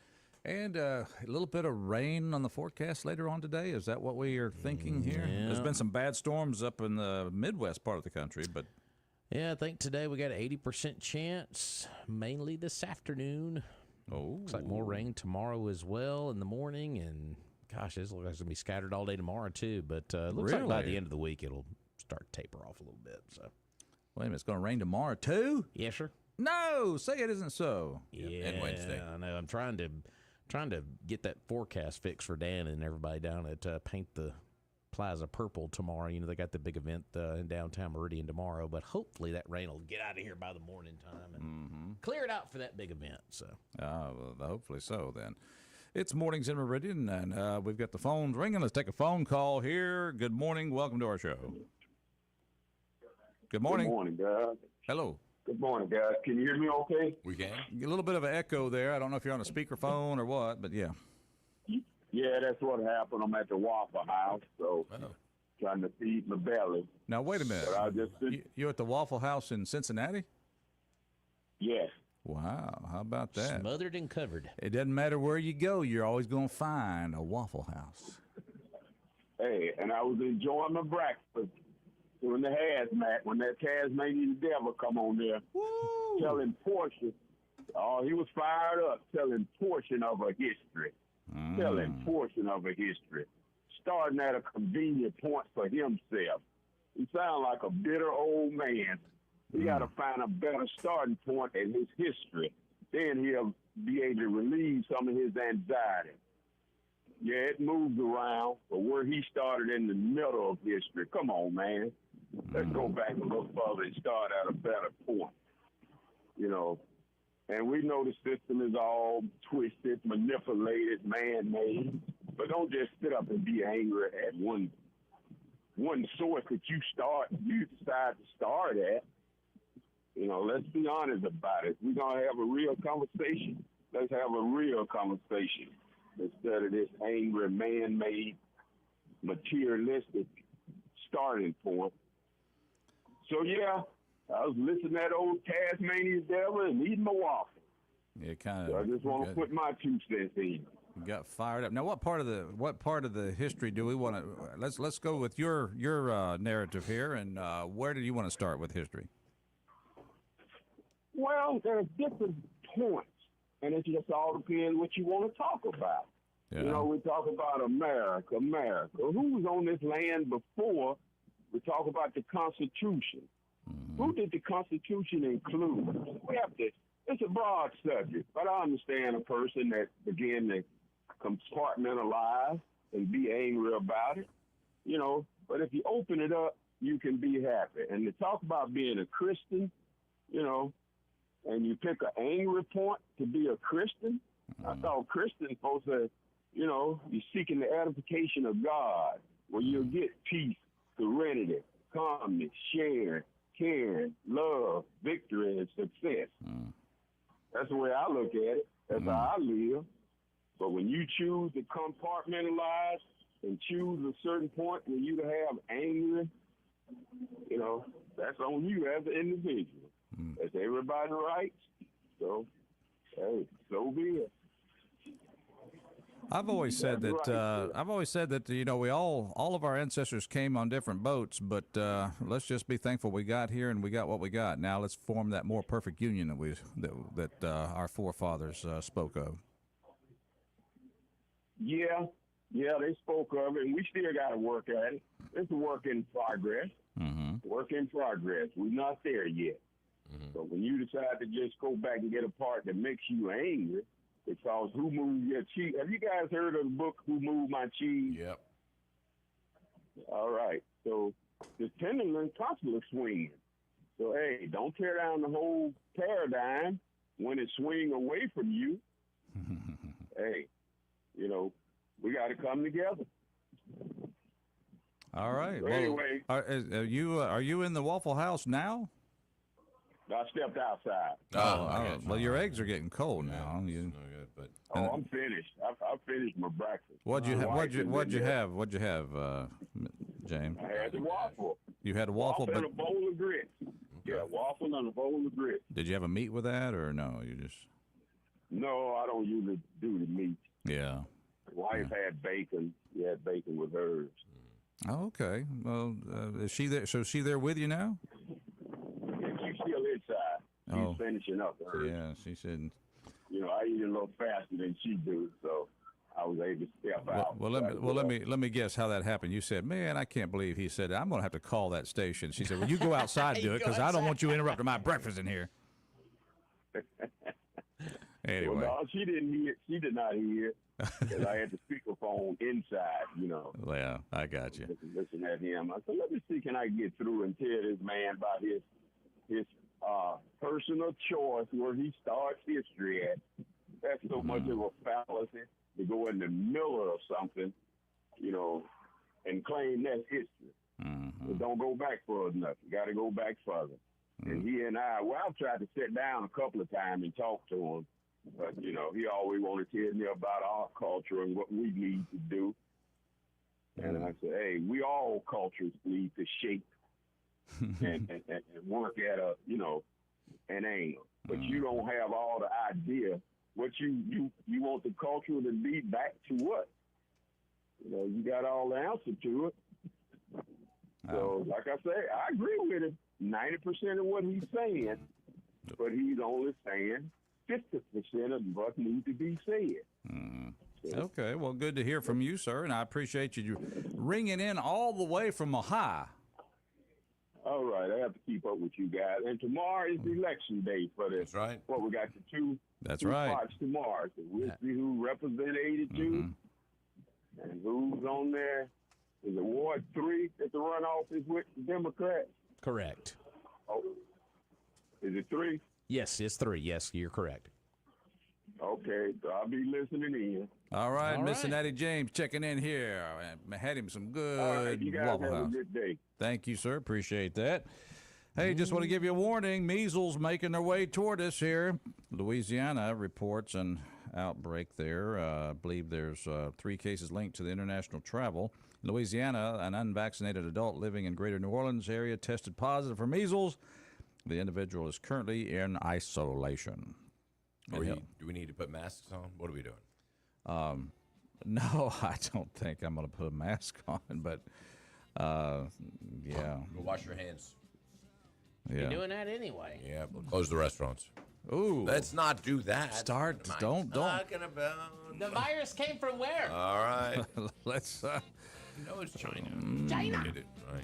And a little bit of rain on the forecast later on today. Is that what we are thinking here?
Yeah.
There's been some bad storms up in the Midwest part of the country, but...
Yeah, I think today we got an 80% chance, mainly this afternoon.
Oh.
Looks like more rain tomorrow as well in the morning, and gosh, it looks like it's going to be scattered all day tomorrow too, but it looks like by the end of the week it'll start to taper off a little bit. So,
wait a minute, it's going to rain tomorrow too?
Yes, sir.
No, say it isn't so.
Yeah,
and Wednesday.
I know. I'm trying to get that forecast fixed for Dan and everybody down at Paint the Plaza Purple tomorrow. They got the big event in downtown Meridian tomorrow, but hopefully that rain will get out of here by the morning time and clear it out for that big event. So,
well, hopefully so then. It's Mornings in Meridian, and we've got the phones ringing. Let's take a phone call here. Good morning. Welcome to our show. Good morning.
Good morning, guys.
Hello.
Good morning, guys. Can you hear me okay?
We can.
A little bit of an echo there. I don't know if you're on a speakerphone or what, but yeah.
Yeah, that's what happened. I'm at the Waffle House, so trying to feed my belly.
Now, wait a minute.
But I just
You're at the Waffle House in Cincinnati?
Yes.
Wow, how about that?
Smothered and covered.
It doesn't matter where you go, you're always going to find a Waffle House.
Hey, and I was enjoying my breakfast doing the hazmat when that Tasmanian devil come on there telling portion. Oh, he was fired up telling portion of a history. Telling portion of a history. Starting at a convenient point for himself. He sounds like a bitter old man. He got to find a better starting point in his history. Then he'll be able to relieve some of his anxiety. Yeah, it moves around, but where he started in the middle of history, come on, man. Let's go back a little further and start at a better point. And we know the system is all twisted, manipulated, man-made. But don't just sit up and be angry at one source that you decide to start at. Let's be honest about it. We're going to have a real conversation. Let's have a real conversation instead of this angry, man-made, materialistic starting point. So, yeah, I was listening to that old Tasmanian devil and eating my waffle.
Yeah, kind of.
So I just want to put my 2 cents in.
You got fired up. Now, what part of the history do we want to? Let's go with your narrative here, and where do you want to start with history?
Well, there are different points, and it just all depends what you want to talk about.
Yeah.
We talk about America. Who was on this land before? We talk about the Constitution. Who did the Constitution include? It's a broad subject, but I understand a person that began to compartmentalize and be angry about it, but if you open it up, you can be happy. And to talk about being a Christian, and you pick an angry point to be a Christian, I thought Christians supposed to, you're seeking the edification of God, where you'll get peace, serenity, calmness, sharing, caring, love, victory, and success. That's the way I look at it. That's how I live. But when you choose to compartmentalize and choose a certain point where you have anger, that's on you as an individual. That's everybody's rights. So, hey, so be it.
I've always said
That's
that.
right.
I've always said that we all of our ancestors came on different boats, but let's just be thankful we got here and we got what we got. Now let's form that more perfect union that our forefathers spoke of.
Yeah, they spoke of it, and we still got to work at it. It's a work in progress.
Mm-hmm.
Work in progress. We're not there yet.
Mm-hmm.
So when you decide to just go back and get a part that makes you angry, because Who Moved Your Cheese? Have you guys heard of the book Who Moved My Cheese?
Yep.
All right. So the pendulum constantly swinging. So hey, don't tear down the whole paradigm when it's swinging away from you. Hey, we got to come together.
All right.
So
Well,
anyway,
are you in the Waffle House now?
I stepped outside.
Well, your eggs are getting cold now.
No good, but
I'm finished. I finished my breakfast.
What'd you have? What'd you have, James?
I had the waffle.
You had a waffle,
and
but
a bowl of grits. Yeah, waffle and a bowl of grits.
did you have a meat with that, or no? You just
No, I don't usually do the meat.
yeah.
Wife had bacon. She had bacon with hers.
Oh, okay. Well, is she there? So is she there with you now?
She's still inside. She's finishing up hers.
Yeah, she said.
I eat a little faster than she do, so I was able to step out.
Well, let me guess how that happened. You said, "Man, I can't believe he said I'm going to have to call that station." She said, "Well, you go outside and do it because I don't want you interrupting my breakfast in here." Anyway,
well, no, she didn't hear. She did not hear because I had the speakerphone inside.
Yeah, I got you.
Listen at him. I said, "Let me see, can I get through and tell this man about his personal choice where he starts history at? That's so much of a fallacy to go in the middle of something, and claim that's history.
Mm-hmm.
It don't go back further enough. You got to go back further." And he and I've tried to sit down a couple of times and talk to him, but he always want to tell me about our culture and what we need to do. And I said, hey, we all cultures need to shape and work at an angle. But you don't have all the idea. What you want the culture to be back to what? You got all the answer to it. So, like I say, I agree with him 90% of what he's saying, but he's only saying 50% of what needs to be said.
Okay, well, good to hear from you, sir, and I appreciate you ringing in all the way from Ohio.
All right, I have to keep up with you guys. And tomorrow is election day for this.
That's right.
Well, we got the two
right.
spots tomorrow. So we'll see who represents 82 and who's on there. Is it Ward 3 that the runoff is with the Democrats?
Correct.
Oh, is it 3?
Yes, it's 3. Yes, you're correct.
Okay, so I'll be listening in.
All right, Cincinnati James checking in here. I had him some good
All right, you guys
Waffle
have
House.
a good day.
Thank you, sir. Appreciate that. Hey, just want to give you a warning. Measles making their way toward us here. Louisiana reports an outbreak there. I believe there's 3 cases linked to the international travel. Louisiana, an unvaccinated adult living in greater New Orleans area tested positive for measles. The individual is currently in isolation.
Do we need to put masks on? What are we doing?
No, I don't think I'm going to put a mask on, but yeah.
Go wash your hands.
Yeah.
You're doing that anyway.
Yeah, but close the restaurants.
Ooh.
Let's not do that.
Don't.
Talking about?
The virus came from where?
All right.
Let's.
It's China.
China.
Did it, right.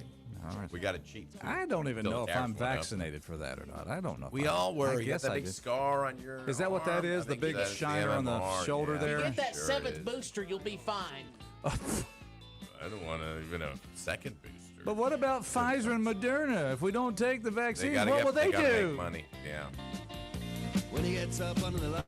All right.
We got it cheap.
I don't even know if
Air
I'm
one up.
vaccinated for that or not. I don't know.
We all were. You got
guess
that
I
big
just-
scar on your
Is that what that
arm?
is?
I
The
think
big
that's the
shiner on the
MMR,
shoulder
yeah.
there?
Get that
Sure it
7th
is.
booster, you'll be fine.
I don't want to even a second booster.
But what about Pfizer and Moderna? If we don't take the
They
vaccine,
gotta
what will they
gotta
do?
Make money. Yeah.
When he gets up under the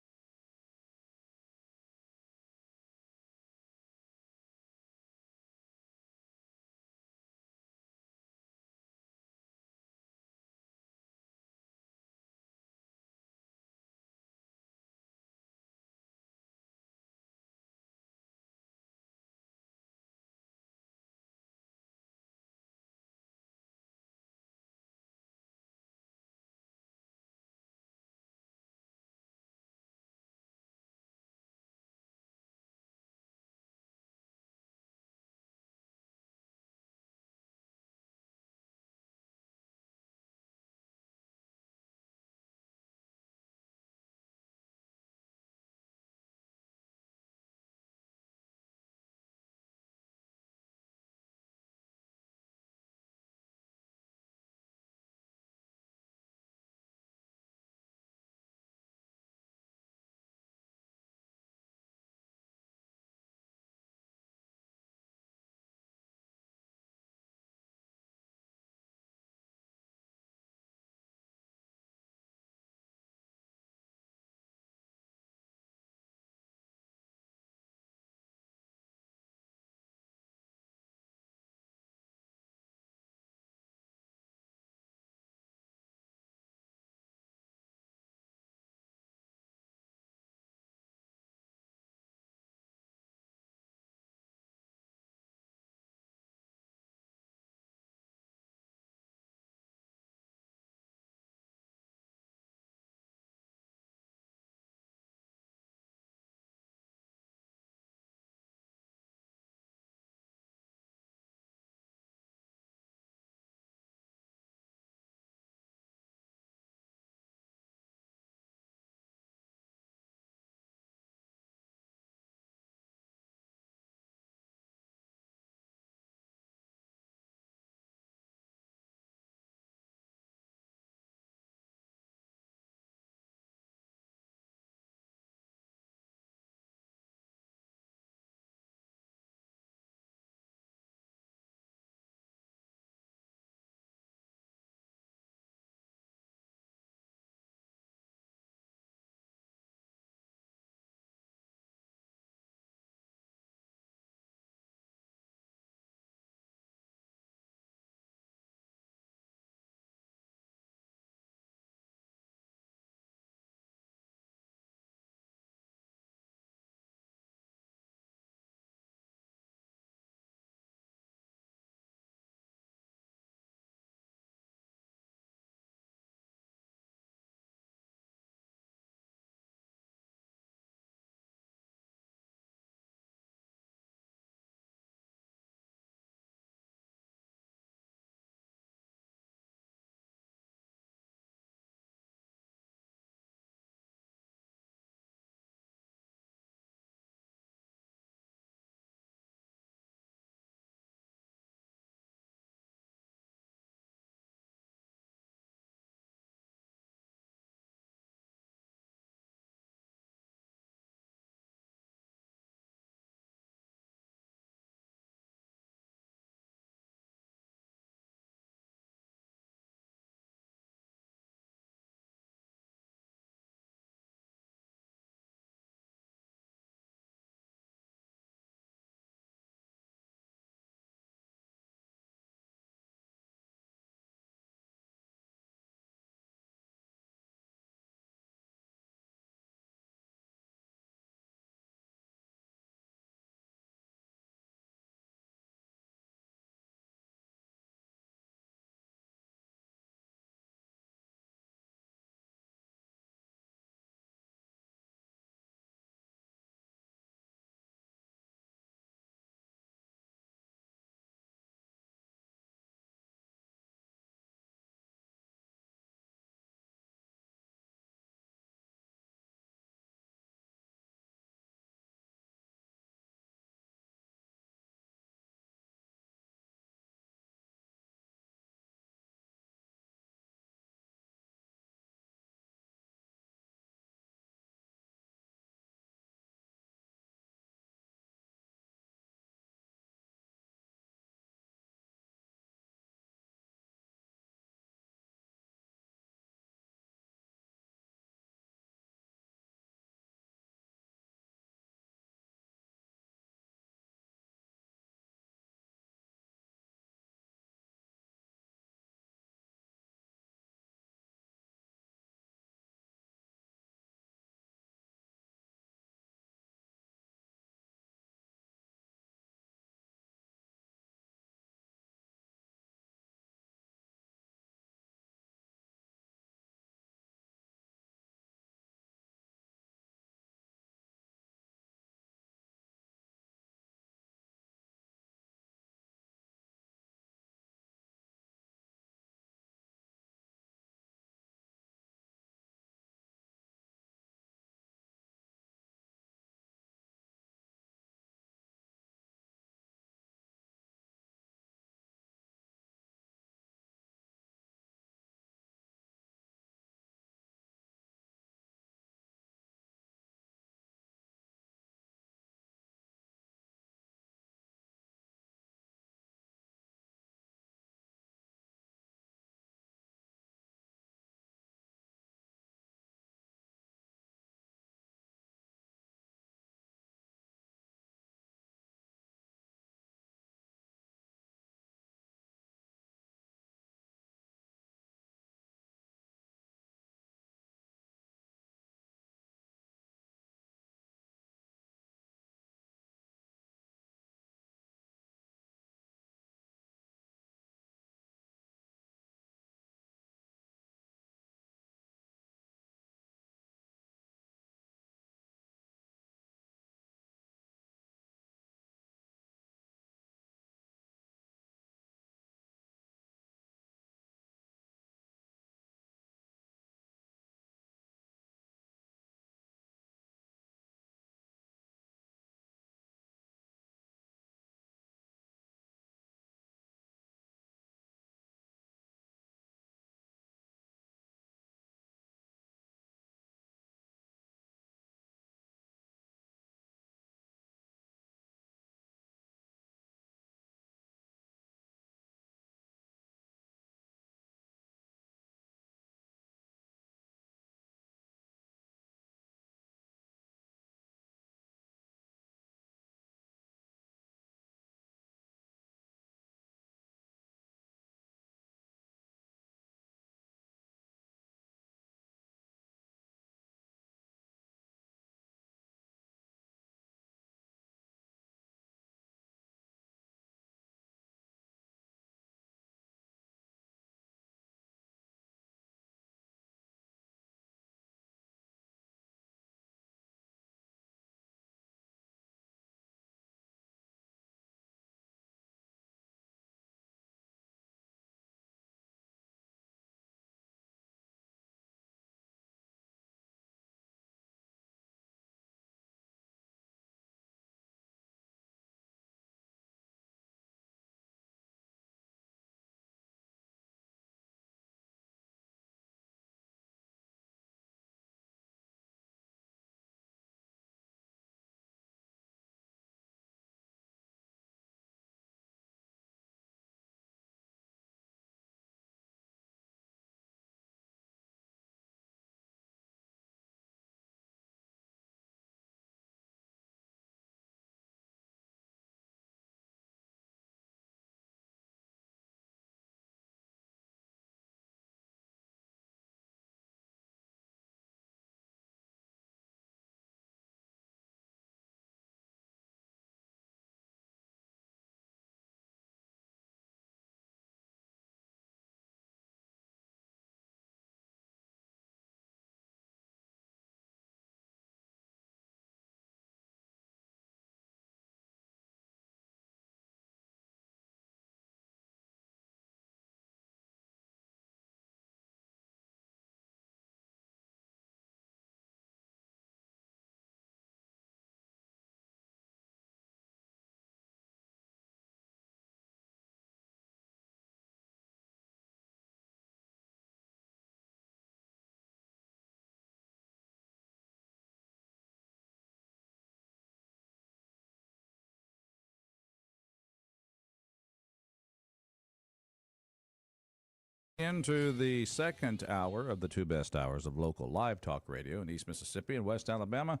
Into the second hour of the two best hours of local live talk radio in East Mississippi and West Alabama.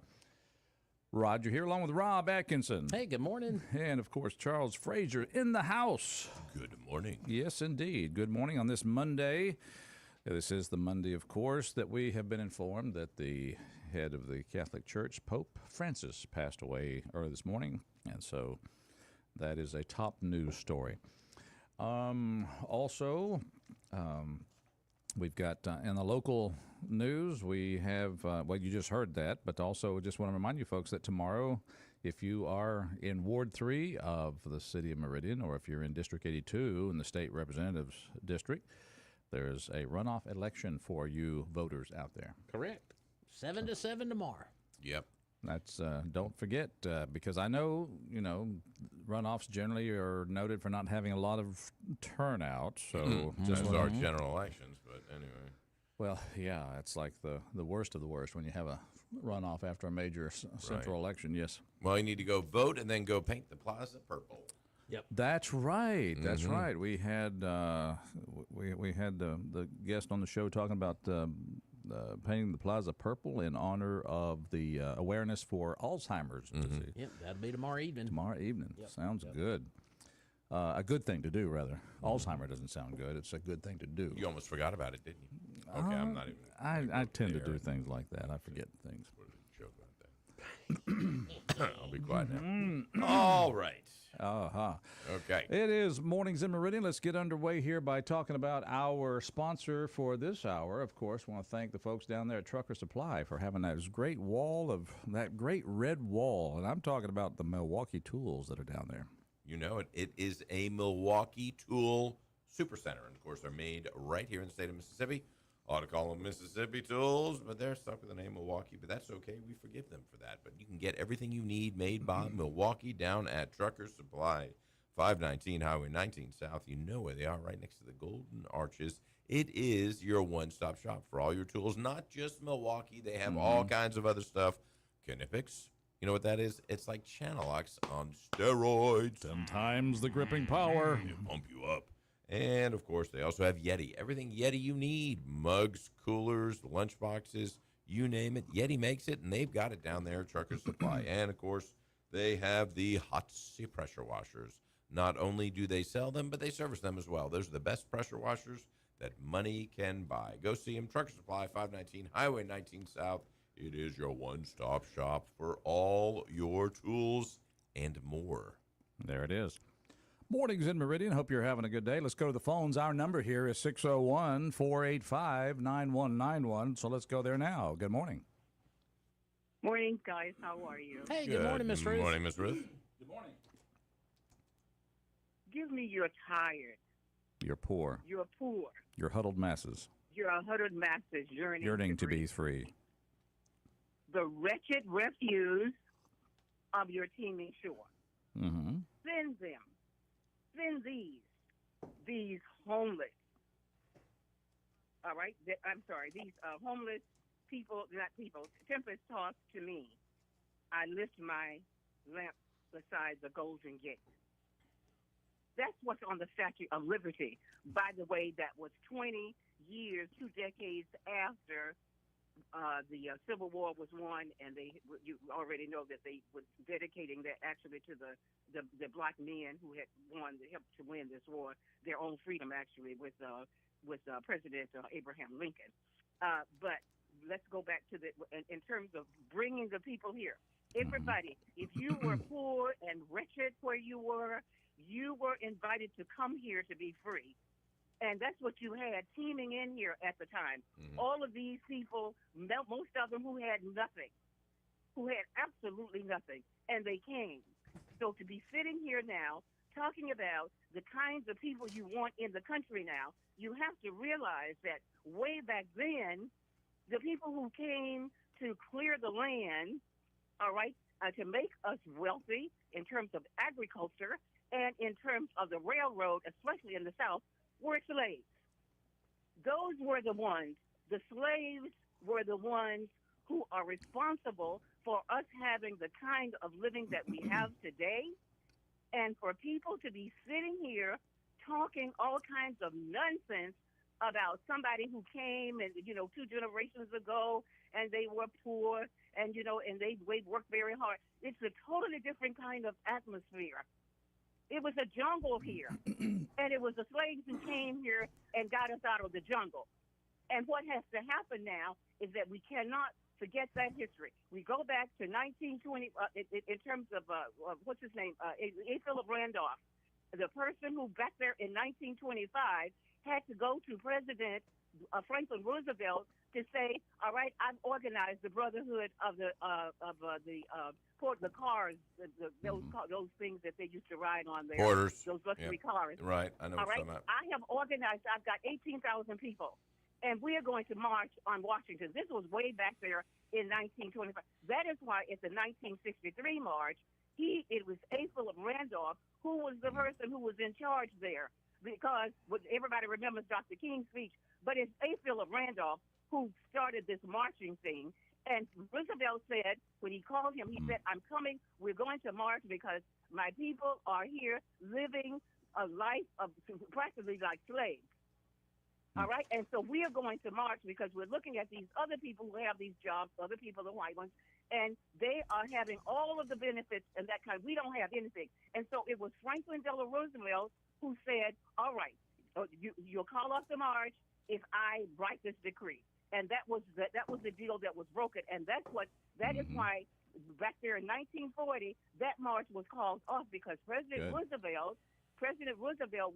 Roger here along with Rob Atkinson.
Hey, good morning.
And, of course, Charles Frazier in the house.
Good morning.
Yes, indeed. Good morning on this Monday. This is the Monday, of course, that we have been informed that the head of the Catholic Church, Pope Francis, passed away early this morning. And so that is a top news story. Also, we've got in the local news, we have, well, you just heard that, but also just want to remind you folks that tomorrow, if you are in Ward 3 of the city of Meridian, or if you're in District 82 in the state representative's district, there's a runoff election for you voters out there.
Correct. 7 to 7 tomorrow.
Yep.
That's don't forget, because I know, runoffs generally are noted for not having a lot of turnout. So
just our general elections, but anyway.
Well, yeah, it's like the worst of the worst when you have a runoff after a major central election. Yes.
Well, you need to go vote and then go paint the plaza purple.
Yep.
That's right. That's right. We had we had the guest on the show talking about painting the plaza purple in honor of the awareness for Alzheimer's disease.
Yep, that'll be tomorrow evening.
Tomorrow evening.
Yep.
Sounds good. A good thing to do, rather. Alzheimer doesn't sound good. It's a good thing to do.
You almost forgot about it, didn't you? Okay, I'm not even.
I tend to do things like that. I forget things.
What a joke about that. I'll be quiet now. All right. Okay.
It is Mornings in Meridian. Let's get underway here by talking about our sponsor for this hour. Of course, I want to thank the folks down there at Trucker Supply for having that great great red wall. And I'm talking about the Milwaukee tools that are down there.
You know it. It is a Milwaukee Tool Supercenter. And, of course, they're made right here in the state of Mississippi. Ought to call them Mississippi Tools, but they're stuck with the name Milwaukee. But that's okay. We forgive them for that. But you can get everything you need made by Milwaukee down at Trucker Supply, 519 Highway 19 South. You know where they are, right next to the Golden Arches. It is your one-stop shop for all your tools, not just Milwaukee. They have all kinds of other stuff. Knipex. You know what that is? It's like channel locks on steroids.
10 times the gripping power.
They pump you up. And, of course, they also have Yeti. Everything Yeti you need. Mugs, coolers, lunch boxes, you name it. Yeti makes it, and they've got it down there at Trucker Supply. And, of course, they have the Hotzi pressure washers. Not only do they sell them, but they service them as well. Those are the best pressure washers that money can buy. Go see them. Trucker Supply, 519 Highway 19 South. It is your one-stop shop for all your tools and more.
There it is. Mornings in Meridian. Hope you're having a good day. Let's go to the phones. Our number here is 601-485-9191. So let's go there now. Good morning.
Morning, guys. How are you?
Hey, good morning, Miss Ruth.
Good morning, Miss Ruth.
Good morning.
Give me you're tired.
You're poor.
You're poor.
You're huddled masses.
You're a huddled masses
yearning to be free.
The wretched refuse of your teeming shore.
Mm-hmm.
Send them. Send these homeless. All right? I'm sorry. These homeless people, not people, tempest tossed to me. I lift my lamp beside the Golden Gate. That's what's on the Statue of Liberty. By the way, that was 20 years, 2 decades after the Civil War was won, and you already know that they were dedicating that actually to the black men who had helped to win this war, their own freedom actually with President Abraham Lincoln. But let's go back to in terms of bringing the people here. Everybody, if you were poor and wretched where you were invited to come here to be free. And that's what you had teeming in here at the time. All of these people, most of them who had nothing, who had absolutely nothing, and they came. So to be sitting here now talking about the kinds of people you want in the country now, you have to realize that way back then, the people who came to clear the land, all right, to make us wealthy in terms of agriculture and in terms of the railroad, especially in the South, were slaves. Those were the ones, the slaves were the ones who are responsible for us having the kind of living that we have today, and for people to be sitting here talking all kinds of nonsense about somebody who came and 2 generations ago and they were poor and and they worked very hard. It's a totally different kind of atmosphere. It was a jungle here, and it was the slaves who came here and got us out of the jungle. And what has to happen now is that we cannot forget that history. We go back to 1920 in terms of what's his name, A. Philip Randolph, the person who back there in 1925 had to go to President Franklin Roosevelt to say, all right, I've organized the Brotherhood of the cars, those things that they used to ride on there.
Porters.
Those luxury cars.
Right, I know
All
what
right,
you're talking about.
I have organized, I've got 18,000 people, and we are going to march on Washington. This was way back there in 1925. That is why at the 1963 march, it was A. Philip Randolph who was the person who was in charge there, because everybody remembers Dr. King's speech, but it's A. Philip Randolph who started this marching thing. And Roosevelt said, when he called him, he said, I'm coming, we're going to march because my people are here living a life of practically like slaves. All right? And so we are going to march because we're looking at these other people who have these jobs, other people, the white ones, and they are having all of the benefits and that kind. We don't have anything. And so it was Franklin Delano Roosevelt who said, all right, you'll call off the march if I write this decree. And that was the deal that was broken. And that is why back there in 1940, that march was called off, because President Roosevelt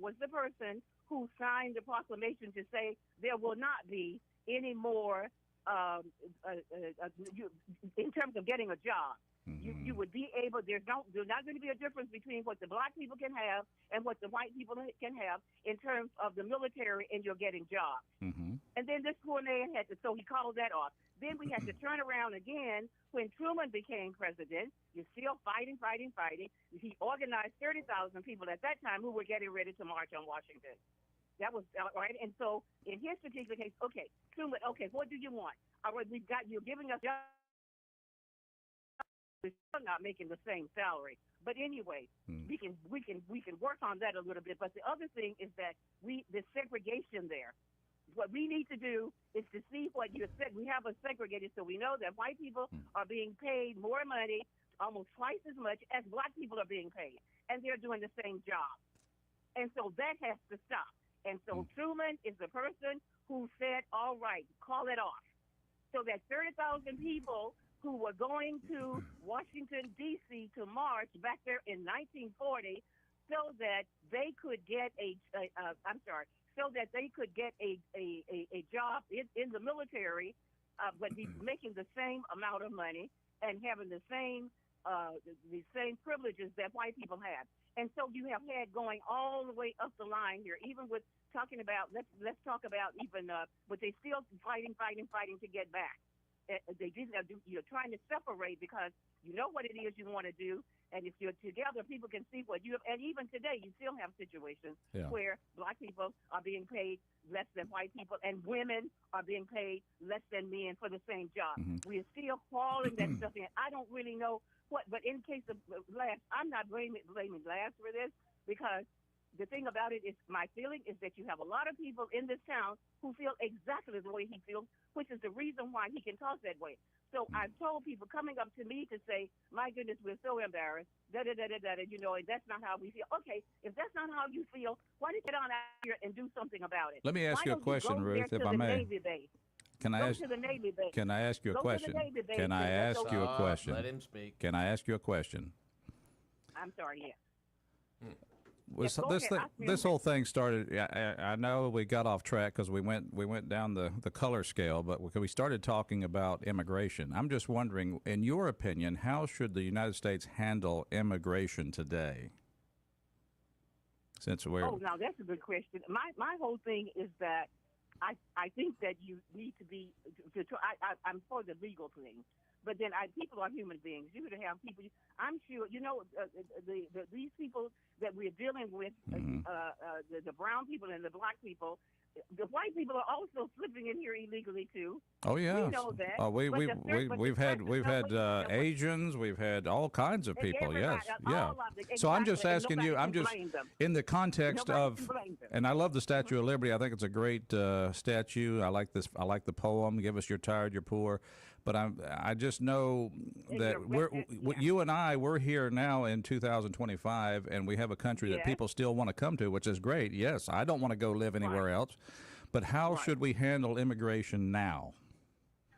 was the person who signed the proclamation to say there will not be any more in terms of getting a job. You would be able, there's not going to be a difference between what the black people can have and what the white people can have in terms of the military, and you're getting jobs. And then this poor man so he called that off. Then we had to turn around again when Truman became president. You're still fighting. He organized 30,000 people at that time who were getting ready to march on Washington. That was right. And so in his particular case, okay, Truman, okay, what do you want? All right, you're giving us jobs. We're still not making the same salary, but anyway, we can work on that a little bit. But the other thing is that the segregation there. What we need to do is to see what you said. We have a segregated, so we know that white people are being paid more money, almost twice as much as black people are being paid, and they're doing the same job. And so that has to stop. And so Truman is the person who said, all right, call it off. So that 30,000 people who were going to Washington, D.C. to march back there in 1940 so that they could get a job in the military, but be making the same amount of money and having the same privileges that white people have. And so you have had going all the way up the line here, even with talking about, let's talk about even, but they still fighting to get back. You're trying to separate because you know what it is you want to do, and if you're together, people can see what you have. And even today, you still have situations where black people are being paid less than white people, and women are being paid less than men for the same job. We're still calling that stuff in. I don't really know what, but in case of Glass, I'm not blaming Glass for this, because the thing about it is, my feeling is that you have a lot of people in this town who feel exactly the way he feels, which is the reason why he can talk that way. So I've told people coming up to me to say, my goodness, we're so embarrassed, and that's not how we feel. Okay, if that's not how you feel, why don't you get on out here and do something about it?
Let me ask you a question, Ruth, if I may. Can I ask you a question? Can I ask you a question?
Let him speak.
Can I ask you a question?
I'm sorry, yes.
This whole thing started. I know we got off track because we went down the color scale, but we started talking about immigration. I'm just wondering, in your opinion, how should the United States handle immigration today? Since
now that's a good question. My whole thing is that I think that you need to be. I'm for the legal thing. But then people are human beings. You're going to have people. I'm sure these people that we're dealing with, the brown people and the black people. the white people are also slipping in here illegally too.
Oh yeah,
we know that.
We've had Asians, we've had all kinds of people. Yes, yeah. So I'm just asking you. I'm just in the context of, and I love the Statue of Liberty. I think it's a great statue. I like this. I like the poem. Give us your tired, your poor. But I just know that you and we're here now in 2025, and we have a country that people still want to come to, which is great. Yes, I don't want to go live anywhere else. But how should we handle immigration now?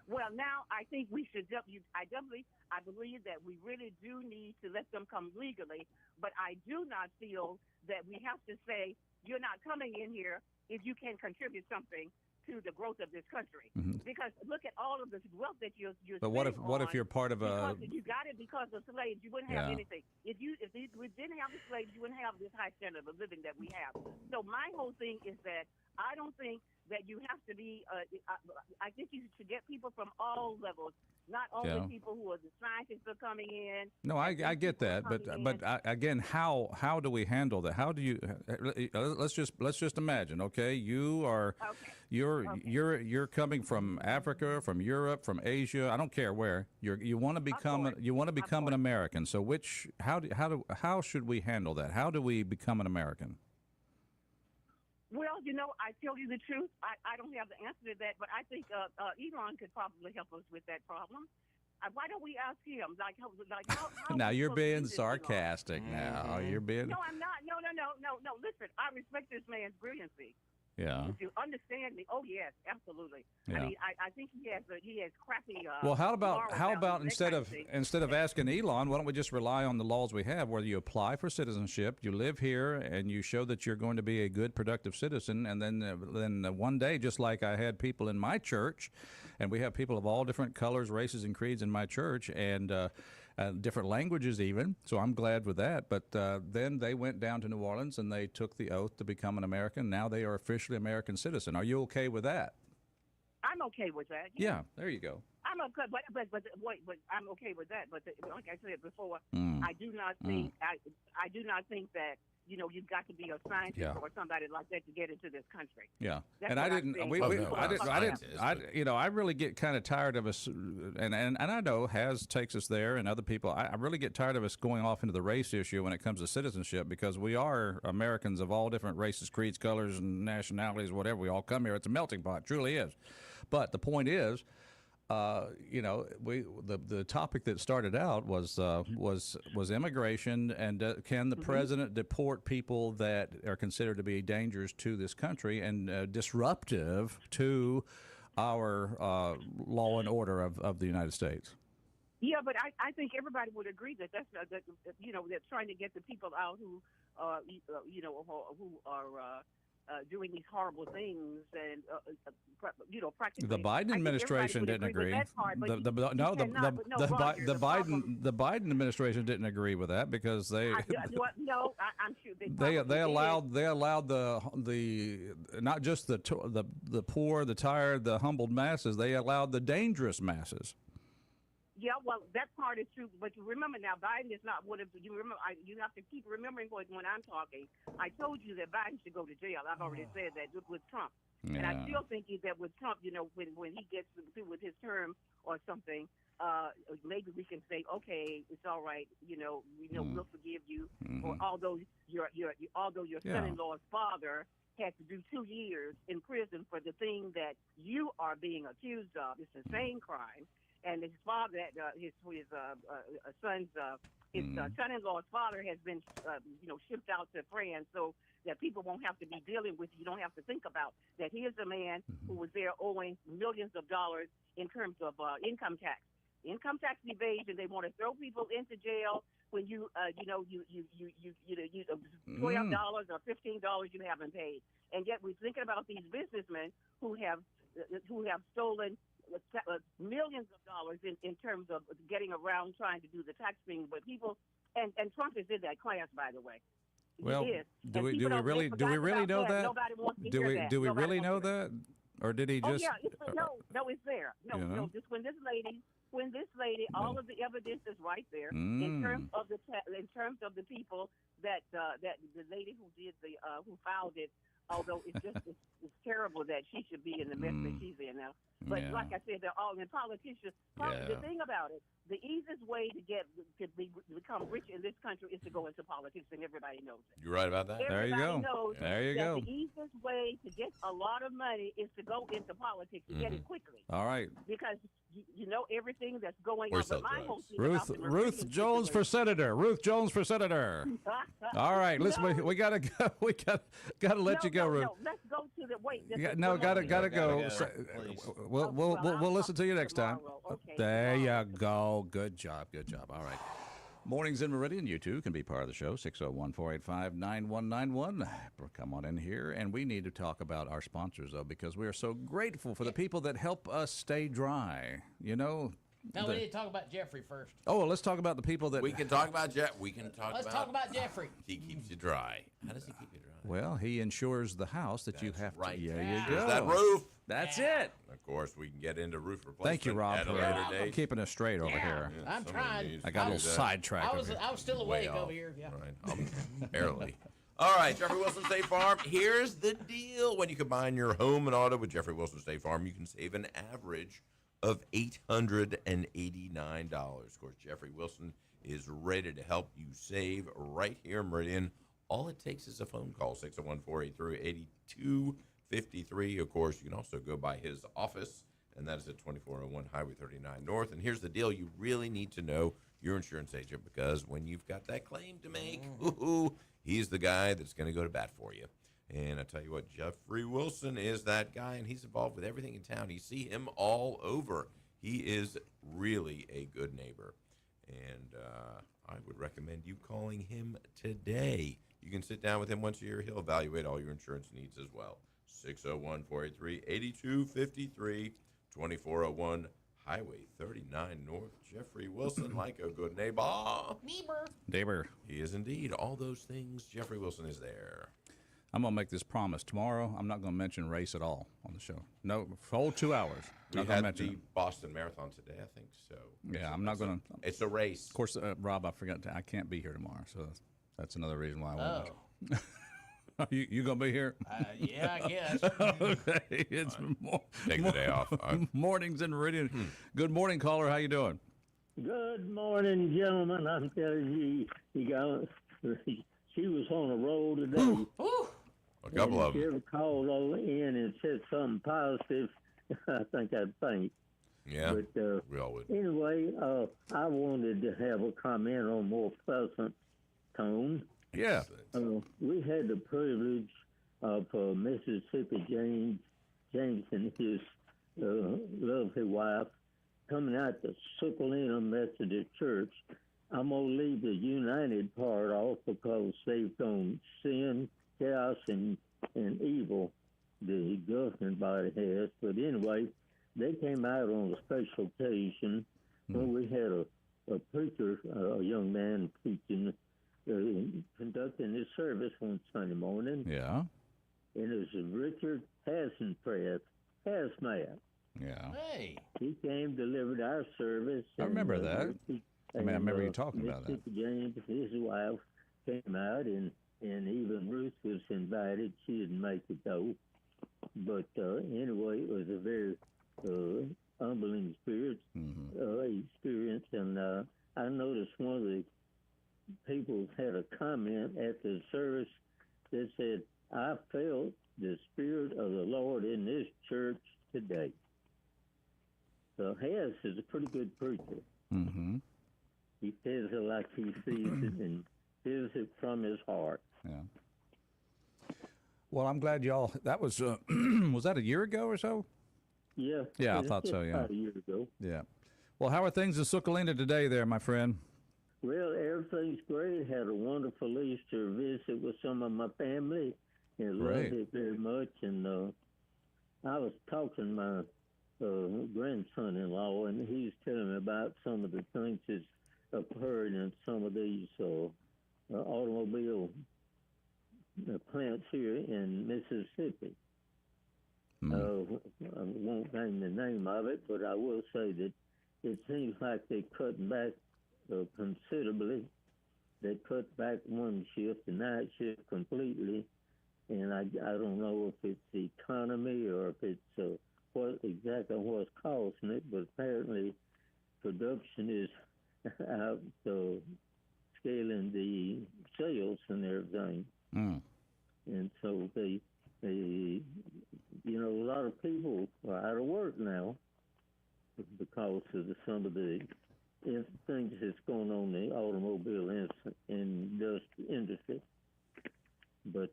Well, now I think we should. I believe that we really do need to let them come legally. But I do not feel that we have to say you're not coming in here if you can contribute something to the growth of this country. Because look at all of this wealth that you're
But what if you're part of a?
You got it because of slaves. You wouldn't have anything. If we didn't have the slaves, you wouldn't have this high standard of living that we have. So my whole thing is that I don't think that you have to be. I think you should get people from all levels. Not only people who are the scientists are coming in.
No, I get that, but again, how do we handle that? How do you? Let's just imagine. Okay, you're coming from Africa, from Europe, from Asia. I don't care where. You want to become an American. So how should we handle that? How do we become an American?
Well, I tell you the truth. I don't have the answer to that, but I think Elon could probably help us with that problem. Why don't we ask him? How
now you're being sarcastic. Now you're being.
No, I'm not. No. Listen, I respect this man's brilliancy.
Yeah.
If you understand me, oh yes, absolutely.
Yeah.
I mean, I think he has crappy.
Well, how about instead of asking Elon, why don't we just rely on the laws we have, where you apply for citizenship, you live here, and you show that you're going to be a good, productive citizen, and then one day, just like I had people in my church, and we have people of all different colors, races, and creeds in my church, and different languages even, so I'm glad with that. But then they went down to New Orleans and they took the oath to become an American. Now they are officially American citizen. Are you okay with that?
I'm okay with that.
Yeah, there you go.
I'm okay, but I'm okay with that. But like I said before, I do not think I do not think that you've got to be a scientist or somebody like that to get into this country.
Yeah, and I didn't. I really get kind of tired of us, and I know Has takes us there, and other people. I really get tired of us going off into the race issue when it comes to citizenship, because we are Americans of all different races, creeds, colors, and nationalities. Whatever, we all come here. It's a melting pot. It truly is. But the point is, the topic that started out was immigration, and can the president deport people that are considered to be dangers to this country and disruptive to our law and order of the United States?
Yeah, but I think everybody would agree that that's they're trying to get the people out who who are doing these horrible things, and practically.
The Biden administration didn't agree. The Biden administration didn't agree with that, because they
I'm sure
they allowed the not just the poor, the tired, the humbled masses. They allowed the dangerous masses.
Yeah, well, that part is true, but you remember now, Biden is not one of you. Remember, you have to keep remembering when I'm talking. I told you that Biden should go to jail. I've already said that with Trump, and I still think that with Trump, when he gets through with his term or something, maybe we can say, okay, it's all right. We'll forgive you. Or although your son-in-law's father had to do 2 years in prison for the thing that you are being accused of, it's the same crime. And his father, his son-in-law's father has been, shipped out to France, so that people won't have to be dealing with. You don't have to think about that. Here's a man who was there owing millions of dollars in terms of income tax evasion. They want to throw people into jail when you $12 or $15 you haven't paid, and yet we're thinking about these businessmen who have stolen millions of dollars in terms of getting around trying to do the tax thing, but people and Trump is in that class, by the way.
Well, do we really know that? Do we really know that, or did he just?
Oh yeah, no, it's there. No, just when this lady, all of the evidence is right there in terms of the people that the lady who did who filed it Although it's just it's terrible that she should be in the mess that she's in now. But
Yeah.
like I said, they're all in politicians. The thing about it, the easiest way to become rich in this country is to go into politics, and everybody knows it.
You're right about that.
There you go.
Knows
There you
that
go.
The easiest way to get a lot of money is to go into politics and get it quickly.
All right.
Because you know everything that's going
Or
on.
sell
But my
drugs.
whole thing about the
Ruth
Meridian
Jones for
situation-
senator. Ruth Jones for senator. All right, listen, we gotta go. We gotta let you go, Ruth.
No, let's go to the wait.
Yeah, no, gotta go. We'll listen to you next time.
Okay,
there you go. Good job. All right. Mornings in Meridian, you too can be part of the show. 601-485-9191. Come on in here, and we need to talk about our sponsors though, because we are so grateful for the people that help us stay dry. You know.
No, we need to talk about Jeffrey first.
Oh, well, let's talk about the people that
We can talk about Jeff. We can talk
Let's
about.
talk about Jeffrey.
He keeps you dry. How does he keep you dry?
Well, he insures the house that you have
right.
to. Yeah,
Yeah.
you go.
That roof.
That's it.
Of course, we can get into roof replacement.
Thank you, Rob,
at a
for
later date.
keeping us straight over here.
Yeah,
I'm
somebody
trying.
needs
I
to
got a
do
little
that.
sidetracked.
I was still
Way
awake
off.
over here. Yeah.
Right. Barely. All right, Jeffrey Wilson State Farm. Here's the deal. When you combine your home and auto with Jeffrey Wilson State Farm, you can save an average of $889. Of course, Jeffrey Wilson is ready to help you save right here in Meridian. All it takes is a phone call, 601-483-8253. Of course, you can also go by his office, and that is at 2401 Highway 39 North. And here's the deal. You really need to know your insurance agent, because when you've got that claim to make, he's the guy that's going to go to bat for you. And I tell you what, Jeffrey Wilson is that guy, and he's involved with everything in town. You see him all over. He is really a good neighbor. And I would recommend you calling him today. You can sit down with him once a year. He'll evaluate all your insurance needs as well. 601-483-8253, 2401 Highway 39 North. Jeffrey Wilson, like a good neighbor. He is indeed. All those things, Jeffrey Wilson is there.
I'm going to make this promise. Tomorrow, I'm not going to mention race at all on the show. No, for whole 2 hours.
We
Not going to
had
mention
the
it.
Boston Marathon today, I think. So
Yeah, I'm not going to.
It's a race.
Of course, Rob, I forgot I can't be here tomorrow, so that's another reason why I won't. You going to be here?
Yeah, I guess.
Okay, it's
Take the day off.
Mornings in Meridian. Good morning, caller. How you doing?
Good morning, gentlemen. I'm telling you, she was on a roll today.
A couple of
them. If you ever called over in and said something positive, I think I'd faint.
Yeah,
but,
we all would.
Anyway, I wanted to have a comment on more pleasant tone.
Yeah.
We had the privilege of Mississippi James and his lovely wife coming out to Succulenta Methodist Church. I'm going to leave the united part off because they've done sin, chaos, and evil, the governing body has. But anyway, they came out on a special occasion when we had a preacher, a young man preaching, conducting his service one Sunday morning.
Yeah.
And it was Richard Hazmat.
Yeah.
Hey.
He came, delivered our service.
I remember that. I remember you talking about that.
Mississippi James, his wife, came out, and even Ruth was invited. She didn't make it, though. But anyway, it was a very humbling experience. And I noticed one of the people had a comment at the service that said, I felt the Spirit of the Lord in this church today. So Hess is a pretty good preacher.
Mm-hmm.
He says it like he sees it and feels it from his heart.
Yeah. Well, I'm glad y'all. That was was that a year ago or so?
Yeah.
Yeah, I thought so. Yeah.
About a year ago.
Yeah. Well, how are things in Succulenta today, there, my friend?
Well, everything's great. Had a wonderful Easter visit with some of my family, and loved it very much. And I was talking to my grandson-in-law, and he's telling me about some of the things that's occurred in some of these automobile plants here in Mississippi. I won't name the name of it, but I will say that it seems like they're cutting back considerably. They cut back one shift, the night shift, completely, and I don't know if it's the economy or if it's what's causing it, but apparently production is out scaling the sales and everything. And so a lot of people are out of work now because of some of the things that's going on in the automobile industry. But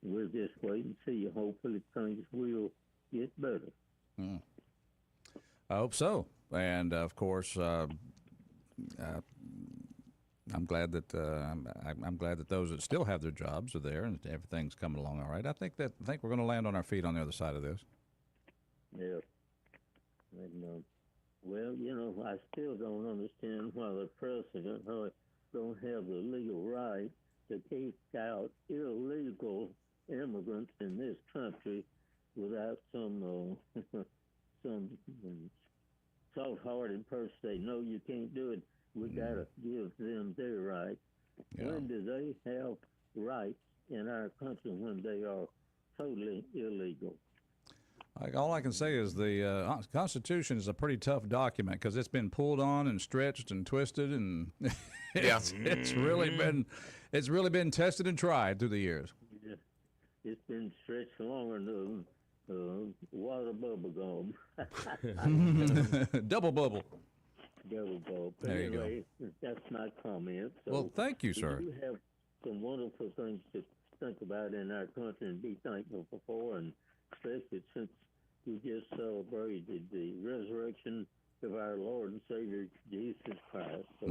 we'll just wait and see. Hopefully things will get better.
I hope so. And of course, I'm glad that I'm glad that those that still have their jobs are there and everything's coming along all right. I think we're going to land on our feet on the other side of this.
Yeah. And, I still don't understand why the president don't have the legal right to kick out illegal immigrants in this country without some soft-hearted person say, no, you can't do it. We got to give them their rights. Yeah. When do they have rights in our country when they are totally illegal?
All I can say is the Constitution is a pretty tough document because it's been pulled on and stretched and twisted, and it's really been tested and tried through the years.
Yeah. It's been stretched longer than water bubble gum.
Double bubble.
Double bubble.
There you
go. That's my comment. So
well, thank you, sir.
We have some wonderful things to think about in our country and be thankful for, and especially since we just celebrated the resurrection of our Lord and Savior Jesus Christ. So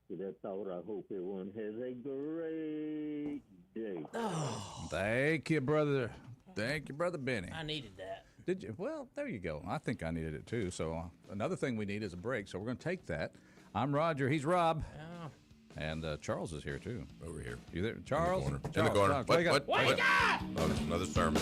with that thought, I hope everyone has a great day.
Oh, thank you, brother. Thank you, Brother Benny.
I needed that.
Did you? Well, there you go. I think I needed it too. So another thing we need is a break. So we're going to take that. I'm Roger. He's Rob.
Oh.
And Charles is here too.
Over here.
You there, Charles?
In the corner.
Charles,
What? Oh, there's another sermon.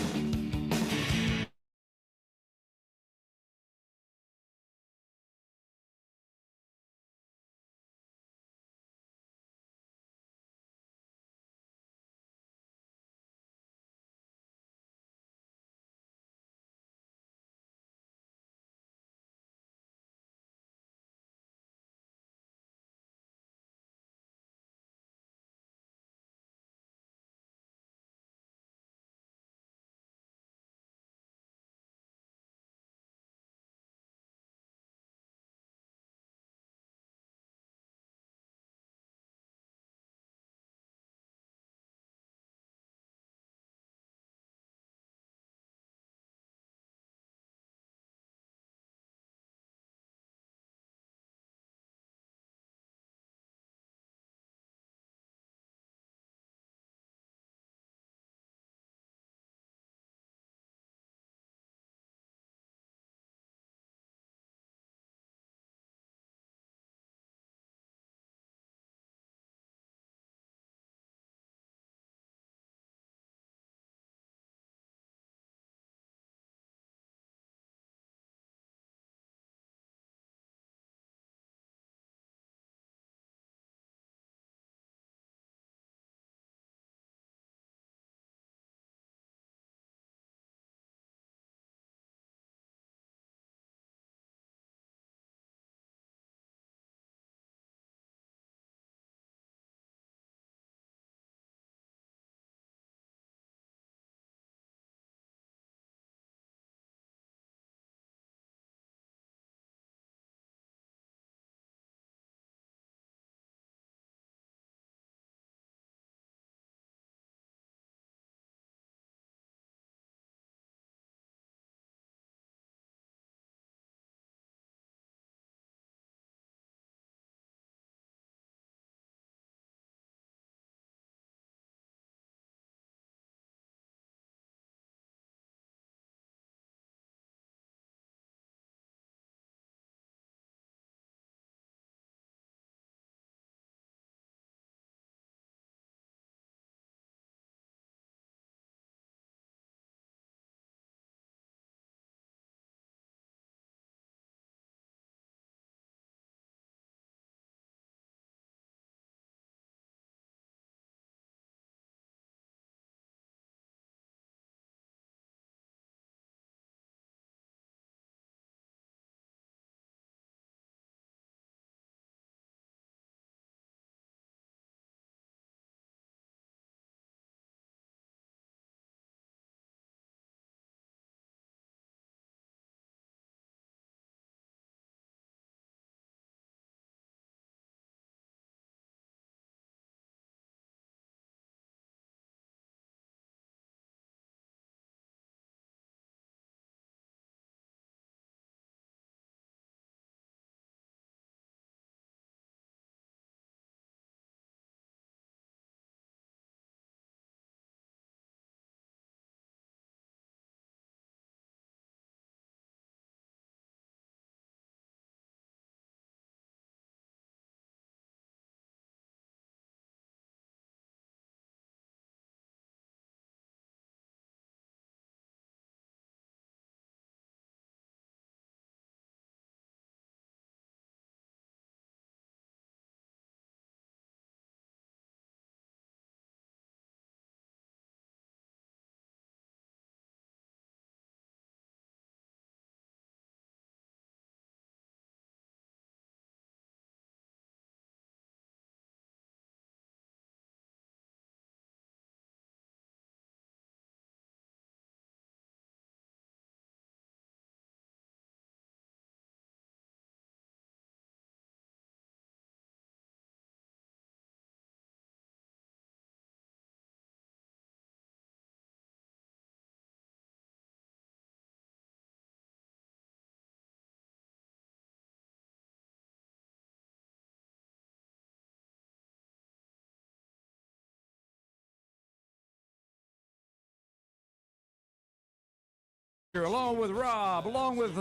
Here, along with Rob, along with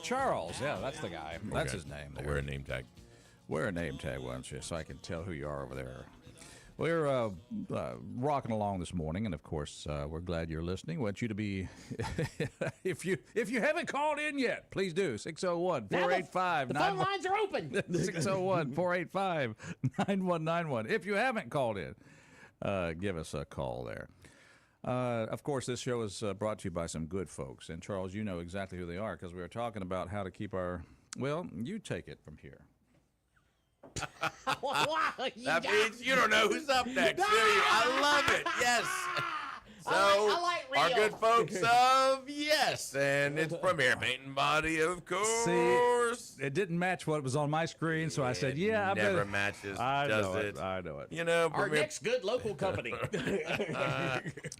Charles. Yeah, that's the guy. That's his name.
I'll wear a name tag.
Wear a name tag, why don't you, so I can tell who you are over there. We're rocking along this morning, and of course, we're glad you're listening. We want you to be, if you haven't called in yet, please do. 601-485.
The phone lines are open.
601-485-9191. If you haven't called in, give us a call there. Of course, this show is brought to you by some good folks. And, Charles, you know exactly who they are because we were talking about how to keep our, well, you take it from here.
That means you don't know who's up next, do you? I love it. Yes. So,
I like
our
real.
good folks of Yes, and it's Premier Paint and Body, of course.
See, it didn't match what was on my screen, so I said, yeah, I
never
better.
matches,
I
does
know
it?
I know it.
You know,
Our next good local company.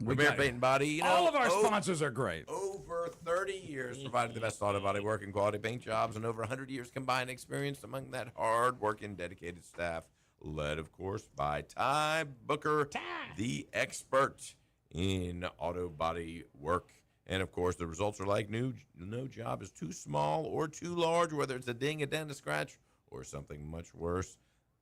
Premier Paint and Body, you know.
All of our sponsors are great.
Over 30 years providing the best auto body work and quality paint jobs, and over 100 years combined experience among that hard-working, dedicated staff, led, of course, by Ty Booker, the expert in auto body work. And, of course, the results are like new. No job is too small or too large, whether it's a ding, a dent, a scratch, or something much worse.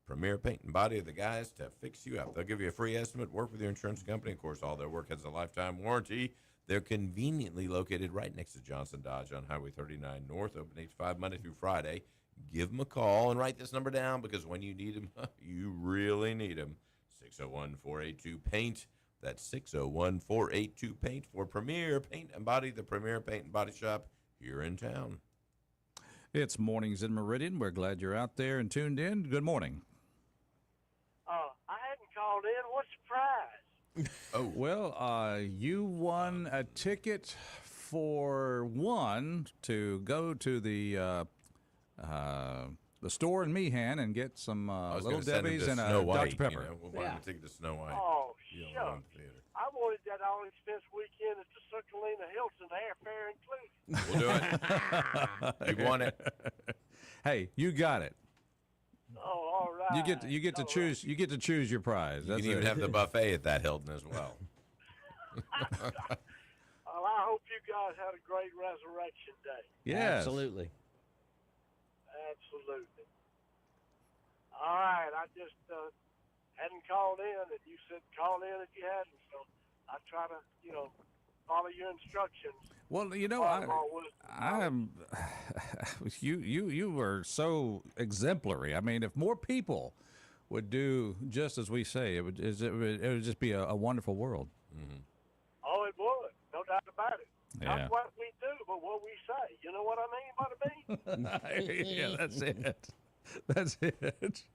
Premier Paint and Body are the guys to fix you up. They'll give you a free estimate, work with your insurance company. Of course, all their work has a lifetime warranty. They're conveniently located right next to Johnson Dodge on Highway 39 North, open 8 to 5 Monday through Friday. Give them a call and write this number down because when you need them, you really need them. 601-482-PAINT. That's 601-482-PAINT for Premier Paint and Body, the Premier Paint and Body Shop here in town.
It's Mornings in Meridian. We're glad you're out there and tuned in. Good morning.
I hadn't called in. What's the prize?
Oh, well, you won a ticket for one to go to the store in Meehan and get some Little Debbie's and a Dr. Pepper.
You know, we'll buy them a ticket to Snow White.
Oh,
You
shucks.
know, theater.
I wanted that all-expense weekend at the Circalina Hilton, airfare included.
We'll do it. You won it.
Hey, you got it.
Oh, all right.
You get to choose. You get to choose your prize.
You
That's
can even
it.
have the buffet at that Hilton as well.
Well, I hope you guys had a great Resurrection Day.
Yes.
Absolutely.
Absolutely. All right. I just hadn't called in, and you said call in if you hadn't. So I try to, follow your instructions.
Well, I'm. You were so exemplary. I mean, if more people would do just as we say, it would just be a wonderful world.
Mm-hmm.
Oh, it would. No doubt about it.
Yeah.
Not what we do, but what we say. You know what I mean? What I mean?
Yeah, that's it. That's it.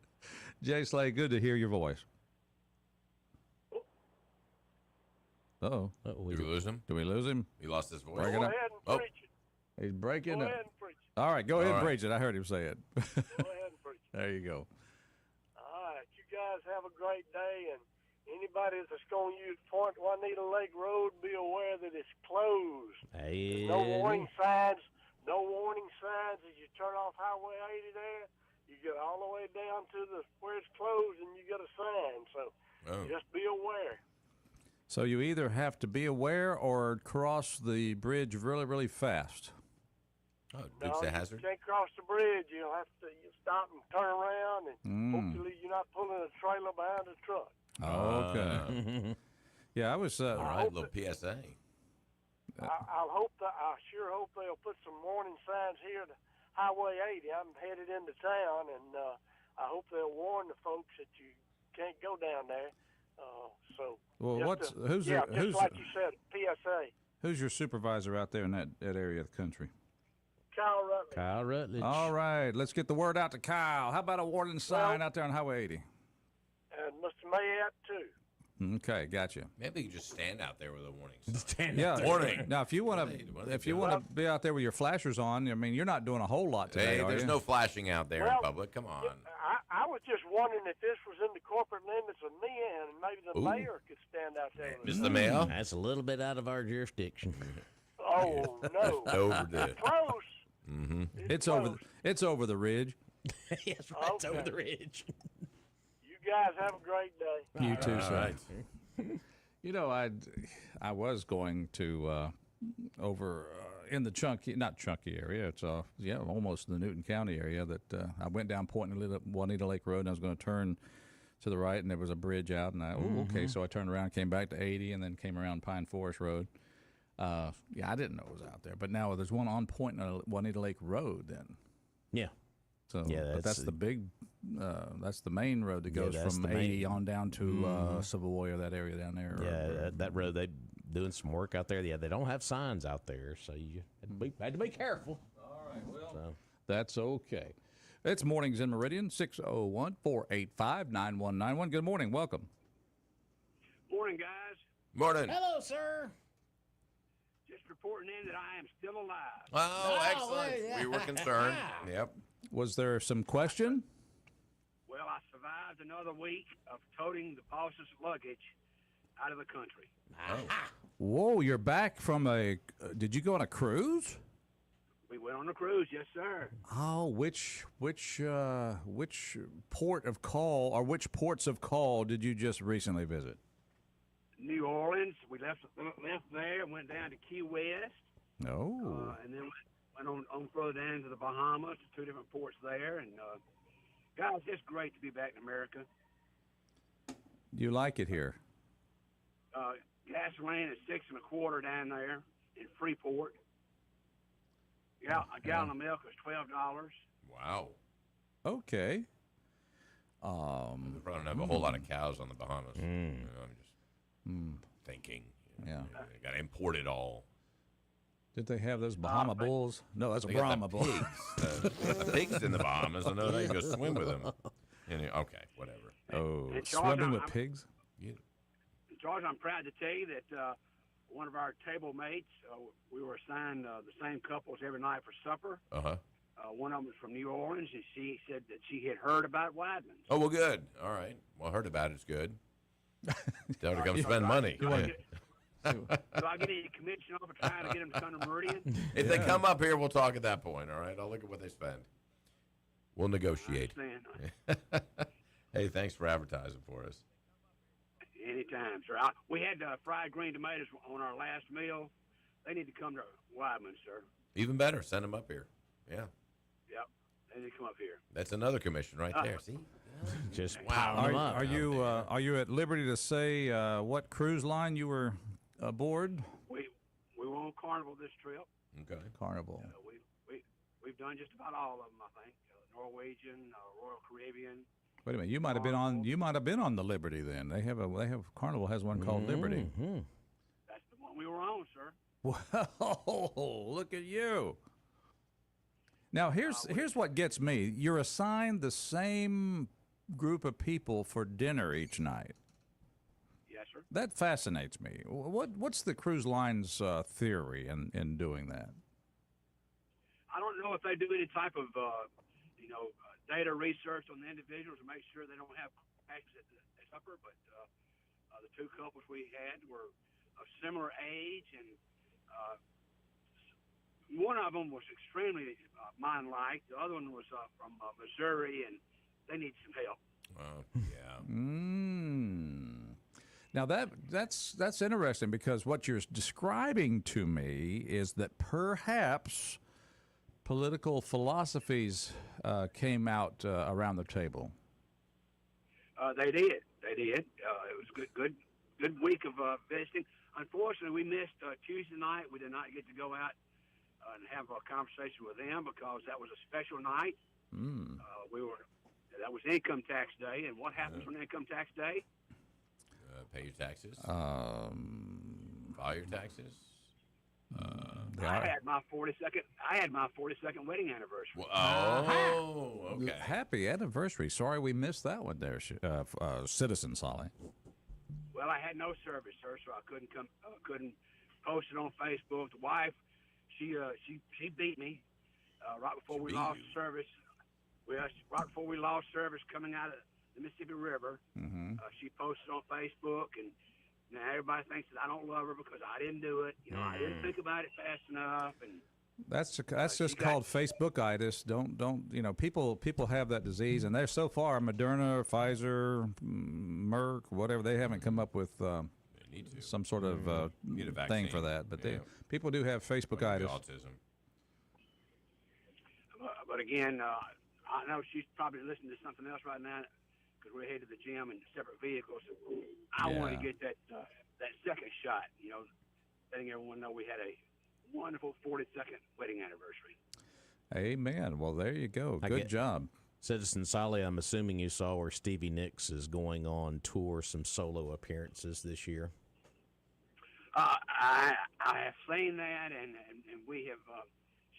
Jay Slay, good to hear your voice. Uh-oh.
Did we lose him?
Do we lose him?
He lost his voice.
Breaking
Go
up.
ahead and preach it.
He's breaking
Go
up.
ahead and preach it.
All right, go ahead
All
and
right.
preach it. I heard him say it.
Go ahead and preach it.
There you go.
All right. You guys have a great day, and anybody that's going to use Point Juanita Lake Road, be aware that it's closed.
Hey.
There's no warning signs. No warning signs as you turn off Highway 80 there. You get all the way down to where it's closed, and you get a sign. So just be aware.
So you either have to be aware or cross the bridge really, really fast.
Oh,
No,
Dukes of
you
Hazzard.
can't cross the bridge. You'll have to stop and turn around, and hopefully you're not pulling a trailer behind a truck.
Okay. Yeah, I was.
All right, little PSA.
I sure hope they'll put some warning signs here at Highway 80. I'm headed into town, and I hope they'll warn the folks that you can't go down there.
Well,
just
who's
like you said, PSA.
Who's your supervisor out there in that area of the country?
Kyle Rutledge.
Kyle Rutledge.
All right, let's get the word out to Kyle. How about a warning sign out there on Highway 80?
And Mr. Mayette, too.
Okay, gotcha.
Maybe you just stand out there with a warning sign.
Yeah,
Warning.
Now, if you want to, be out there with your flashers on, I mean, you're not doing a whole lot today.
Hey,
are
there's
you?
no flashing out there in public. Come on.
I was just wondering if this was in the corporate limits of Meehan, and maybe the
Ooh.
mayor could stand out there.
Is the mayor?
That's a little bit out of our jurisdiction.
Oh, no.
Overdid.
Close.
Mm-hmm.
It's over the ridge.
Yes, right. It's over the ridge.
You guys have a great day.
You too,
All
sir.
right.
You know, I was going to over in the not Chunky area. It's almost the Newton County area. That I went down Juanita Lake Road, and I was going to turn to the right, and there was a bridge out, and okay. So I turned around, came back to 80, and then came around Pine Forest Road. I didn't know it was out there, but now there's one on Point Juanita Lake Road. Then,
yeah.
So but that's the big, that's the main road that goes from 80 on down to Savoy or that area down there.
Yeah, that road they doing some work out there. Yeah, they don't have signs out there, so you had to be careful.
All right, well, that's okay. It's Mornings in Meridian, 601-485-9191. Good morning. Welcome.
Morning, guys.
Morning.
Hello, sir.
Just reporting in that I am still alive.
Oh, excellent. Yeah. We were concerned. Yep.
Was there some question?
Well, I survived another week of toting the boss's luggage out of the country.
Whoa, you're back from did you go on a cruise?
We went on a cruise, yes, sir.
Oh, which port of call or which ports of call did you just recently visit?
New Orleans. We left there, went down to Key West.
Oh.
And then went on further down to the Bahamas, two different ports there. And, guys, it's great to be back in America.
Do you like it here?
Gasoline is $6.25 down there in Freeport. Yeah, a gallon of milk is $12.
Wow.
Okay.
They probably don't have a whole lot of cows on the Bahamas. You know, I'm just thinking.
Yeah.
They got to import it all.
Did they have those Bahama bulls? No, that's a Brahma bull.
The pigs in the Bahamas. I know they go swim with them. Okay, whatever.
Oh,
And
swimming with pigs?
Yeah.
George, I'm proud to tell you that one of our table mates, we were assigned the same couples every night for supper.
Uh-huh.
One of them was from New Orleans, and she said that she had heard about Weidman's.
Oh, well, good. All right. Well, heard about it's good. Tell her to come spend money.
Do I get any commission off of trying to get them to come to Meridian?
If they come up here, we'll talk at that point, all right? I'll look at what they spend. We'll negotiate. Hey, thanks for advertising for us.
Anytime, sir. We had fried green tomatoes on our last meal. They need to come to Weidman's, sir.
Even better. Send them up here. Yeah.
Yep. They need to come up here.
That's another commission right there. See?
Just
Are you at liberty to say what cruise line you were aboard?
We were on Carnival this trip.
Okay.
Carnival.
We've done just about all of them, I think. Norwegian, Royal Caribbean.
Wait a minute, you might have been on the Liberty then. They have Carnival has one called Liberty.
That's the one we were on, sir.
Whoa, look at you. Now here's what gets me. You're assigned the same group of people for dinner each night.
Yes, sir.
That fascinates me. What's the cruise line's theory in doing that?
I don't know if they do any type of data research on the individuals to make sure they don't have acts at supper, but the two couples we had were of similar age, and one of them was extremely mine-like. The other one was from Missouri, and they need some help.
Yeah.
Now that's interesting because what you're describing to me is that perhaps political philosophies came out around the table.
They did. It was good week of visiting. Unfortunately, we missed Tuesday night. We did not get to go out and have a conversation with them because that was a special night. That was income tax day, and what happens on income tax day?
Pay your taxes. File your taxes.
I had my 42nd wedding anniversary.
Okay.
Happy anniversary. Sorry we missed that one there, Citizen Solly.
Well, I had no service, sir, so I couldn't post it on Facebook. The wife, she beat me right before we lost service. Right before we lost service coming out of the Mississippi River. She posted on Facebook, and now everybody thinks that I don't love her because I didn't do it. I didn't think about it fast enough, and
that's just called Facebookitis. Don't people have that disease, and they're so far Moderna, Pfizer, Merck, whatever, they haven't come up with some sort of thing for that. But people do have Facebookitis.
Autism.
But again, I know she's probably listening to something else right now because we're headed to the gym in separate vehicles. I wanted to get that second shot, letting everyone know we had a wonderful 42nd wedding anniversary.
Amen. Well, there you go. Good job.
Citizen Sally, I'm assuming you saw where Stevie Nicks is going on tour, some solo appearances this year.
I have seen that, and we have.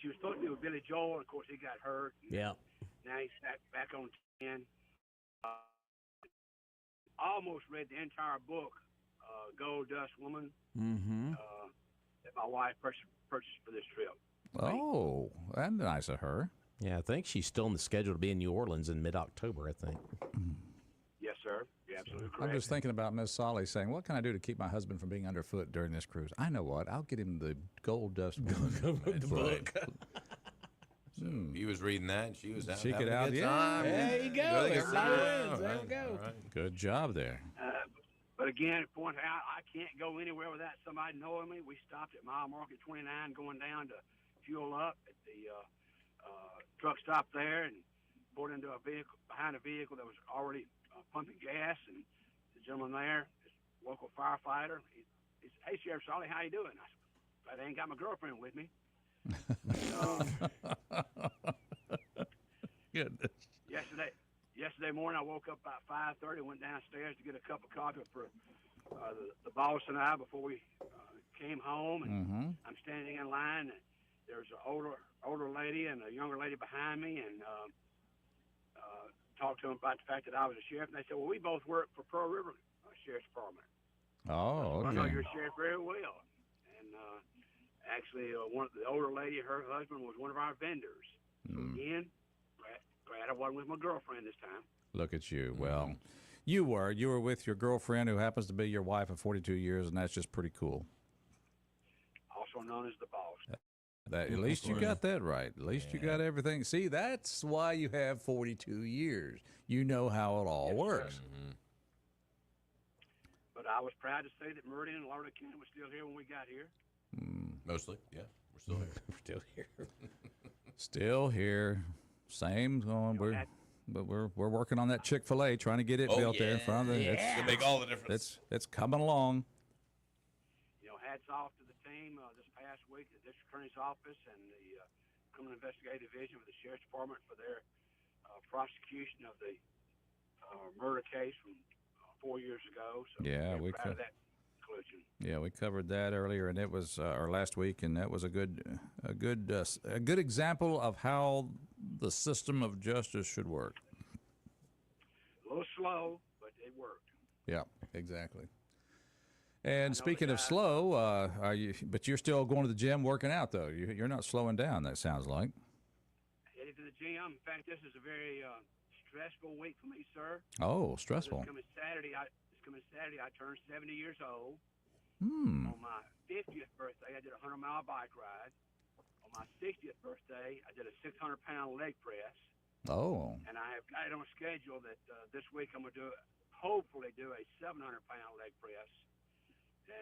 She was supposed to be with Billy Joel, and of course he got hurt.
Yeah.
Now he's back on 10. Almost read the entire book, Gold Dust Woman, that my wife purchased for this trip.
Oh, that's nice of her.
Yeah, I think she's still on the schedule to be in New Orleans in mid-October, I think.
Yes, sir. You're absolutely correct.
I'm just thinking about Miss Solly saying, what can I do to keep my husband from being underfoot during this cruise? I know what. I'll get him the Gold Dust book.
So he was reading that, and she was out
She
having
could
a
out,
good
yeah.
time.
There you go. Everybody wins. There we go.
Good job there.
But again, point out, I can't go anywhere without somebody knowing me. We stopped at mile marker 29 going down to fuel up at the truck stop there and pulled into a vehicle, behind a vehicle that was already pumping gas. And the gentleman there, this local firefighter, he said, "Hey, Sheriff Solly, how you doing?" I said, "I ain't got my girlfriend with me."
Good.
Yesterday morning, I woke up about 5:30, went downstairs to get a cup of coffee for the boss and I before we came home. And I'm standing in line. And there's an older lady and a younger lady behind me, and talked to them about the fact that I was a sheriff. And they said, "Well, we both work for Pearl River Sheriff's Department."
Oh, okay.
I know your sheriff very well. And actually, one of the older lady, her husband was one of our vendors. So again, glad I wasn't with my girlfriend this time.
Look at you. Well, you were with your girlfriend, who happens to be your wife of 42 years, and that's just pretty cool.
Also known as the boss.
That, at least you got that right. At least you got everything. See, that's why you have 42 years. You know how it all works.
But I was proud to say that Meridian and Lauderdale County was still here when we got here.
Mostly, yeah. We're still here.
We're still here.
Still here. Same going. We're working on that Chick-fil-A, trying to get it built there in front of the.
It'll make all the difference.
It's coming along.
Hats off to the team this past week, the district attorney's office and the criminal investigative division of the sheriff's department for their prosecution of the murder case from 4 years ago. So
yeah,
we're proud of that conclusion.
Yeah, we covered that earlier, and it was or last week, and that was a good example of how the system of justice should work.
A little slow, but it worked.
Yeah, exactly. And speaking of slow, but you're still going to the gym working out, though. You're not slowing down, that sounds like.
Headed to the gym. In fact, this is a very stressful week for me, sir.
Oh, stressful.
This coming Saturday, I turn 70 years old.
On
my 50th birthday, I did a 100-mile bike ride. On my 60th birthday, I did a 600-pound leg press.
Oh.
And I have got it on schedule that this week I'm going to hopefully do a 700-pound leg press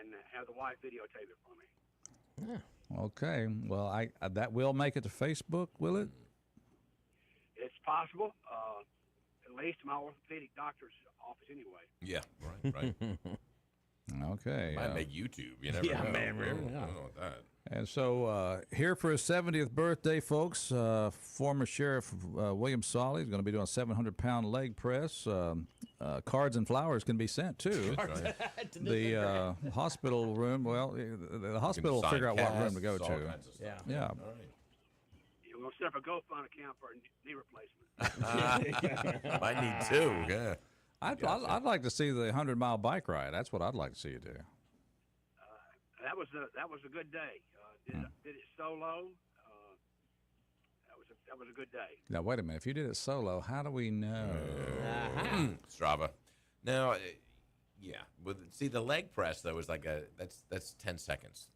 and have the wife videotape it for me.
Yeah. Okay. Well, that will make it to Facebook, will it?
It's possible. At least my orthopedic doctor's office anyway.
Yeah, right.
Okay.
Might make YouTube. You never know.
Man,
I don't know that.
And so here for his 70th birthday, folks, former Sheriff William Solly is going to be doing a 700-pound leg press. Cards and flowers can be sent, too. The hospital room, well, the hospital will figure out what room to go to. Yeah.
All right. We're going to set up a GoFund account for a knee replacement.
Might need two, yeah.
I'd like to see the 100-mile bike ride. That's what I'd like to see you do.
That was a good day. Did it solo. That was a good day.
Now wait a minute. If you did it solo, how do we know?
Strava. Now, yeah. See, the leg press though is like that's 10 seconds.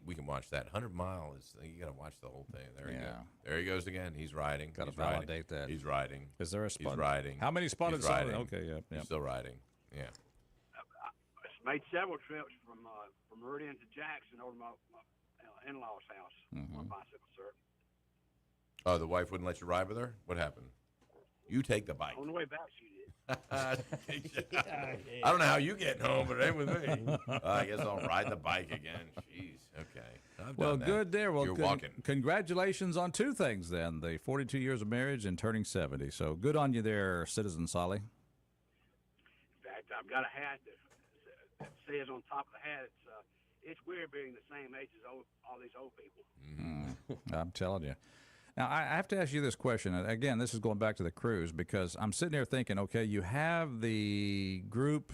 We can watch that. 100 mile is you got to watch the whole thing. There you go. There he goes again. He's riding.
Got to validate that.
He's riding.
Is there a spot?
He's riding.
How many spotted?
He's riding.
Okay, yeah.
He's still riding. Yeah.
As a made several trips from Meridian to Jackson over to my in-laws' house on a bicycle, sir.
Oh, the wife wouldn't let you ride with her? What happened? You take the bike.
On the way back, she did.
I don't know how you get home, but it ain't with me. I guess I'll ride the bike again. Jeez. Okay.
Well, good there. Well,
You're walking.
Congratulations on two things then, the 42 years of marriage and turning 70. So good on you there, Citizen Solly.
In fact, I've got a hat that says on top of the hat, it's weird being the same age as all these old people.
I'm telling you. Now, I have to ask you this question. Again, this is going back to the cruise, because I'm sitting here thinking, okay, you have the group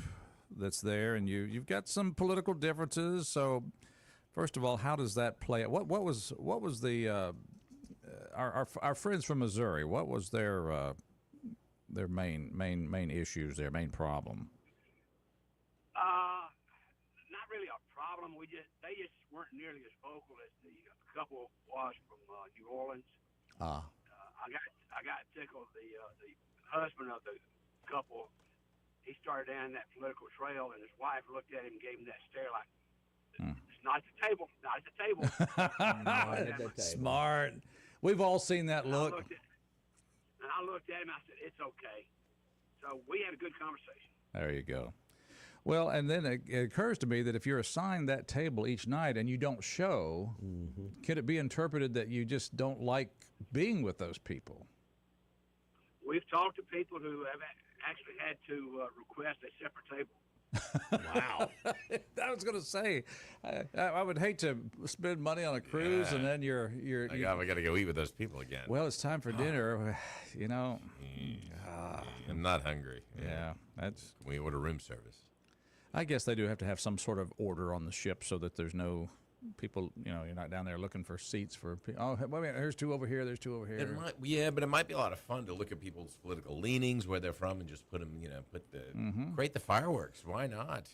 that's there, and you've got some political differences. So, first of all, how does that play out? What was the our friends from Missouri? What was their main issues, their main problem?
Not really a problem. They just weren't nearly as vocal as the couple was from New Orleans. I got tickled. The husband of the couple, he started down that political trail, and his wife looked at him and gave him that stare like, it's not at the table, not at the table.
Not at the table.
Smart. We've all seen that look.
And I looked at him, I said, it's okay. So we had a good conversation.
There you go. Well, and then it occurs to me that if you're assigned that table each night and you don't show, could it be interpreted that you just don't like being with those people?
We've talked to people who have actually had to request a separate table.
Wow. I was going to say, I would hate to spend money on a cruise and then you're
we got to go eat with those people again.
Well, it's time for dinner, you know.
I'm not hungry.
Yeah,
we order room service.
I guess they do have to have some sort of order on the ship so that there's no people, you're not down there looking for seats for people. Oh, wait a minute, there's two over here, there's two over here.
But it might be a lot of fun to look at people's political leanings, where they're from, and just put them, create the fireworks. Why not,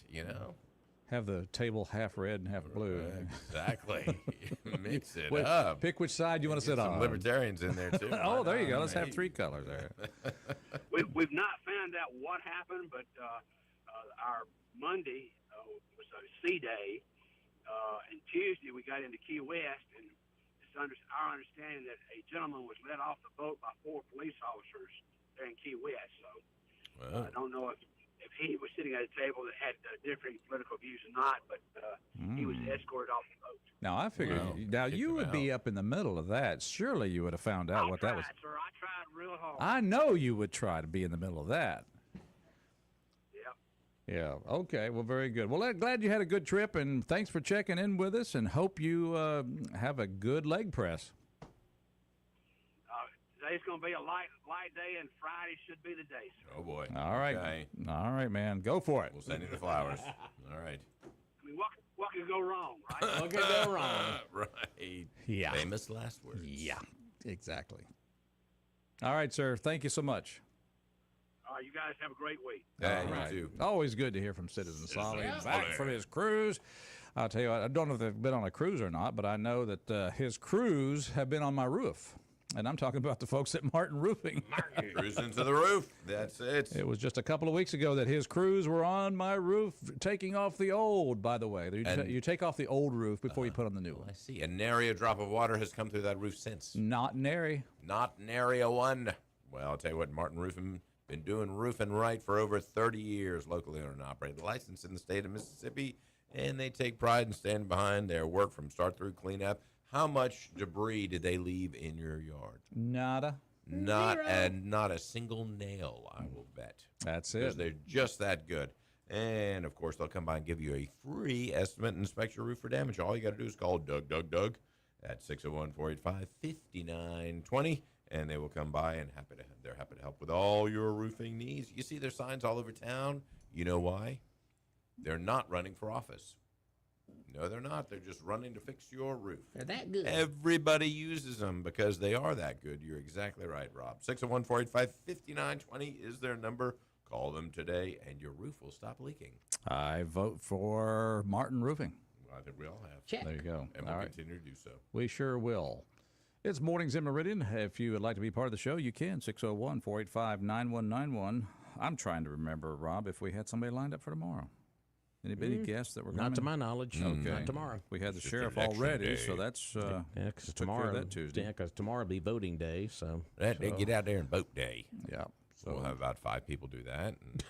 Have the table half red and half blue.
Exactly. Mix it up.
Pick which side you want to sit on.
Some libertarians in there, too.
Oh, there you go. Let's have three colors there.
We've not found out what happened, but our Monday was a sea day, and Tuesday we got into Key West, and it's our understanding that a gentleman was let off the boat by 4 police officers there in Key West. So I don't know if he was sitting at a table that had differing political views or not, but he was escorted off the boat.
Now, I figured, you would be up in the middle of that. Surely you would have found out what that was.
Sir, I tried real hard.
I know you would try to be in the middle of that. Yeah. Okay. Well, very good. Well, glad you had a good trip, and thanks for checking in with us, and hope you have a good leg press.
Today's going to be a light day, and Friday should be the day, sir.
Oh, boy.
All right.
Okay.
All right, man. Go for it.
We'll send you the flowers. All right.
I mean, what could go wrong, right?
What could go wrong?
Right.
Yeah.
Famous last words.
Yeah. Exactly. All right, sir. Thank you so much.
You guys have a great week.
Yeah, you too.
Always good to hear from Citizen Solly. Back from his cruise. I'll tell you what, I don't know if they've been on a cruise or not, but I know that his crews have been on my roof. And I'm talking about the folks at Martin Roofing.
Cruising to the roof. That's it.
It was just a couple of weeks ago that his crews were on my roof taking off the old, by the way. You take off the old roof before you put on the new one.
I see. And nary a drop of water has come through that roof since.
Not nary.
Not nary a one. Well, I'll tell you what, Martin Roofing been doing roofing right for over 30 years, locally owned and operated, licensed in the state of Mississippi, and they take pride in standing behind their work from start through cleanup. How much debris did they leave in your yard?
Nada.
Not a single nail, I will bet.
That's
because
it.
they're just that good. And, of course, they'll come by and give you a free estimate and inspect your roof for damage. All you got to do is call Doug at 601-485-5920. And they will come by and they're happy to help with all your roofing needs. You see their signs all over town. You know why? They're not running for office. No, they're not. They're just running to fix your roof.
They're that good.
Everybody uses them because they are that good. You're exactly right, Rob. 601-485-5920 is their number. Call them today, and your roof will stop leaking.
I vote for Martin Roofing.
Well, I think we all have.
Check. There you go.
And we'll continue to do so.
We sure will. It's Mornings in Meridian. If you would like to be part of the show, you can. 601-485-9191. I'm trying to remember, Rob, if we had somebody lined up for tomorrow. Anybody guess that we're coming?
Not to my knowledge.
Okay.
Not tomorrow.
We had the
Just
sheriff
election
already,
day.
so that's
Yeah, because
took care of
tomorrow,
that Tuesday.
yeah, 'cause tomorrow will be voting day. So
Get out there and vote day.
Yeah.
So we'll have about 5 people do that. And,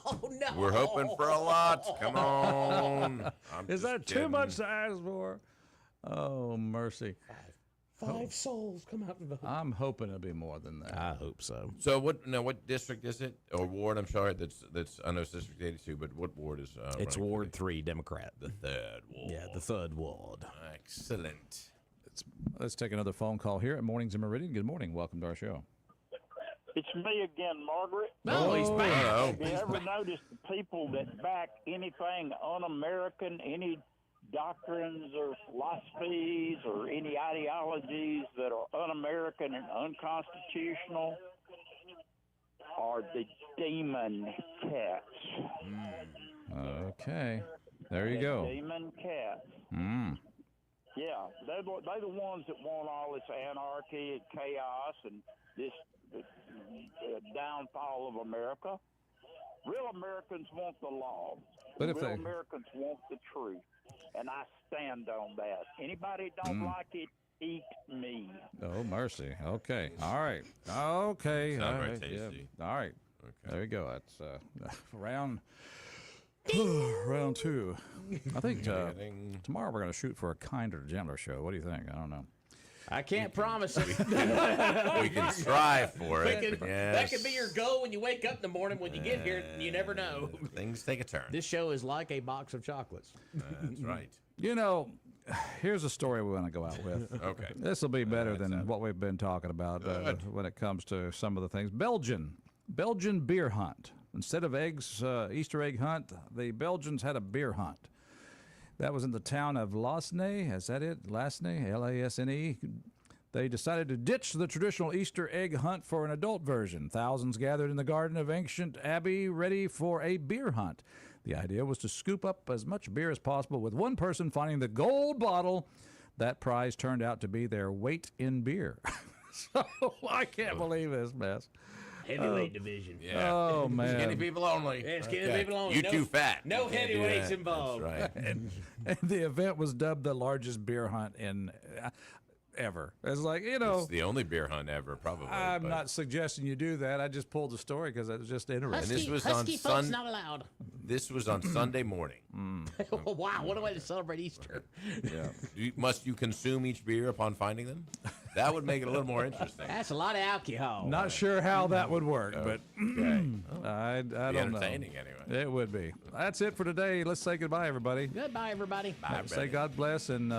Oh no!
we're hoping for a lot. Come on.
Is that too much to ask for? Oh, mercy.
5 souls come out and vote.
I'm hoping it'll be more than that.
I hope so.
So what district is it? Or ward, I'm sorry. That's I know it's District 82, but what ward is
It's
running
Ward 3, Democrat.
The 3rd ward.
Yeah, the 3rd ward.
Excellent.
Let's take another phone call here at Mornings in Meridian. Good morning. Welcome to our show.
It's me again, Margaret.
No, he's back.
Have you ever noticed the people that back anything un-American, any doctrines or philosophies or any ideologies that are un-American and unconstitutional are the demon cats.
Okay. There you go.
Demon cats. Yeah, they're the ones that want all this anarchy and chaos and this downfall of America. Real Americans want the law.
But if
Real
they-
Americans want the truth, and I stand on that. Anybody don't like it, eat me.
Oh, mercy. Okay. All right. Okay.
Sound
All
very
right.
tasty.
Yeah. All right.
Okay.
There you go. That's round 2. I think tomorrow we're going to shoot for a kinder, gentler show. What do you think? I don't know.
I can't promise it.
We can strive for it. But
That could be your goal when you wake up in the morning. When you get here, you never know.
Things take a turn.
This show is like a box of chocolates.
That's right.
You know, here's a story we want to go out with.
Okay.
This will be better than what we've been talking about when it comes to some of the things. Belgian beer hunt. Instead of Easter egg hunt, the Belgians had a beer hunt. That was in the town of Lasne. Is that it? Lasne, L-A-S-N-E. They decided to ditch the traditional Easter egg hunt for an adult version. Thousands gathered in the garden of ancient Abbey ready for a beer hunt. The idea was to scoop up as much beer as possible, with one person finding the gold bottle. That prize turned out to be their weight in beer. So I can't believe this mess.
Heavyweight division.
Yeah.
Oh, man.
Skinny people only.
Yeah, skinny people only.
You
No-
too fat.
no
You can't do
heavyweights
that.
involved.
That's right.
And the event was dubbed the largest beer hunt in ever. It's like,
It's the only beer hunt ever, probably.
I'm
but-
not suggesting you do that. I just pulled the story because it was just interesting.
And this was
Husky
on
folks not allowed.
This was on Sunday morning.
Wow, what a way to celebrate Easter.
Yeah.
Must you consume each beer upon finding them? That would make it a little more interesting.
That's a lot of alcohol.
Not sure how that would work, but I don't know.
Entertaining anyway.
It would be. That's it for today. Let's say goodbye, everybody.
Goodbye, everybody.
Say God bless and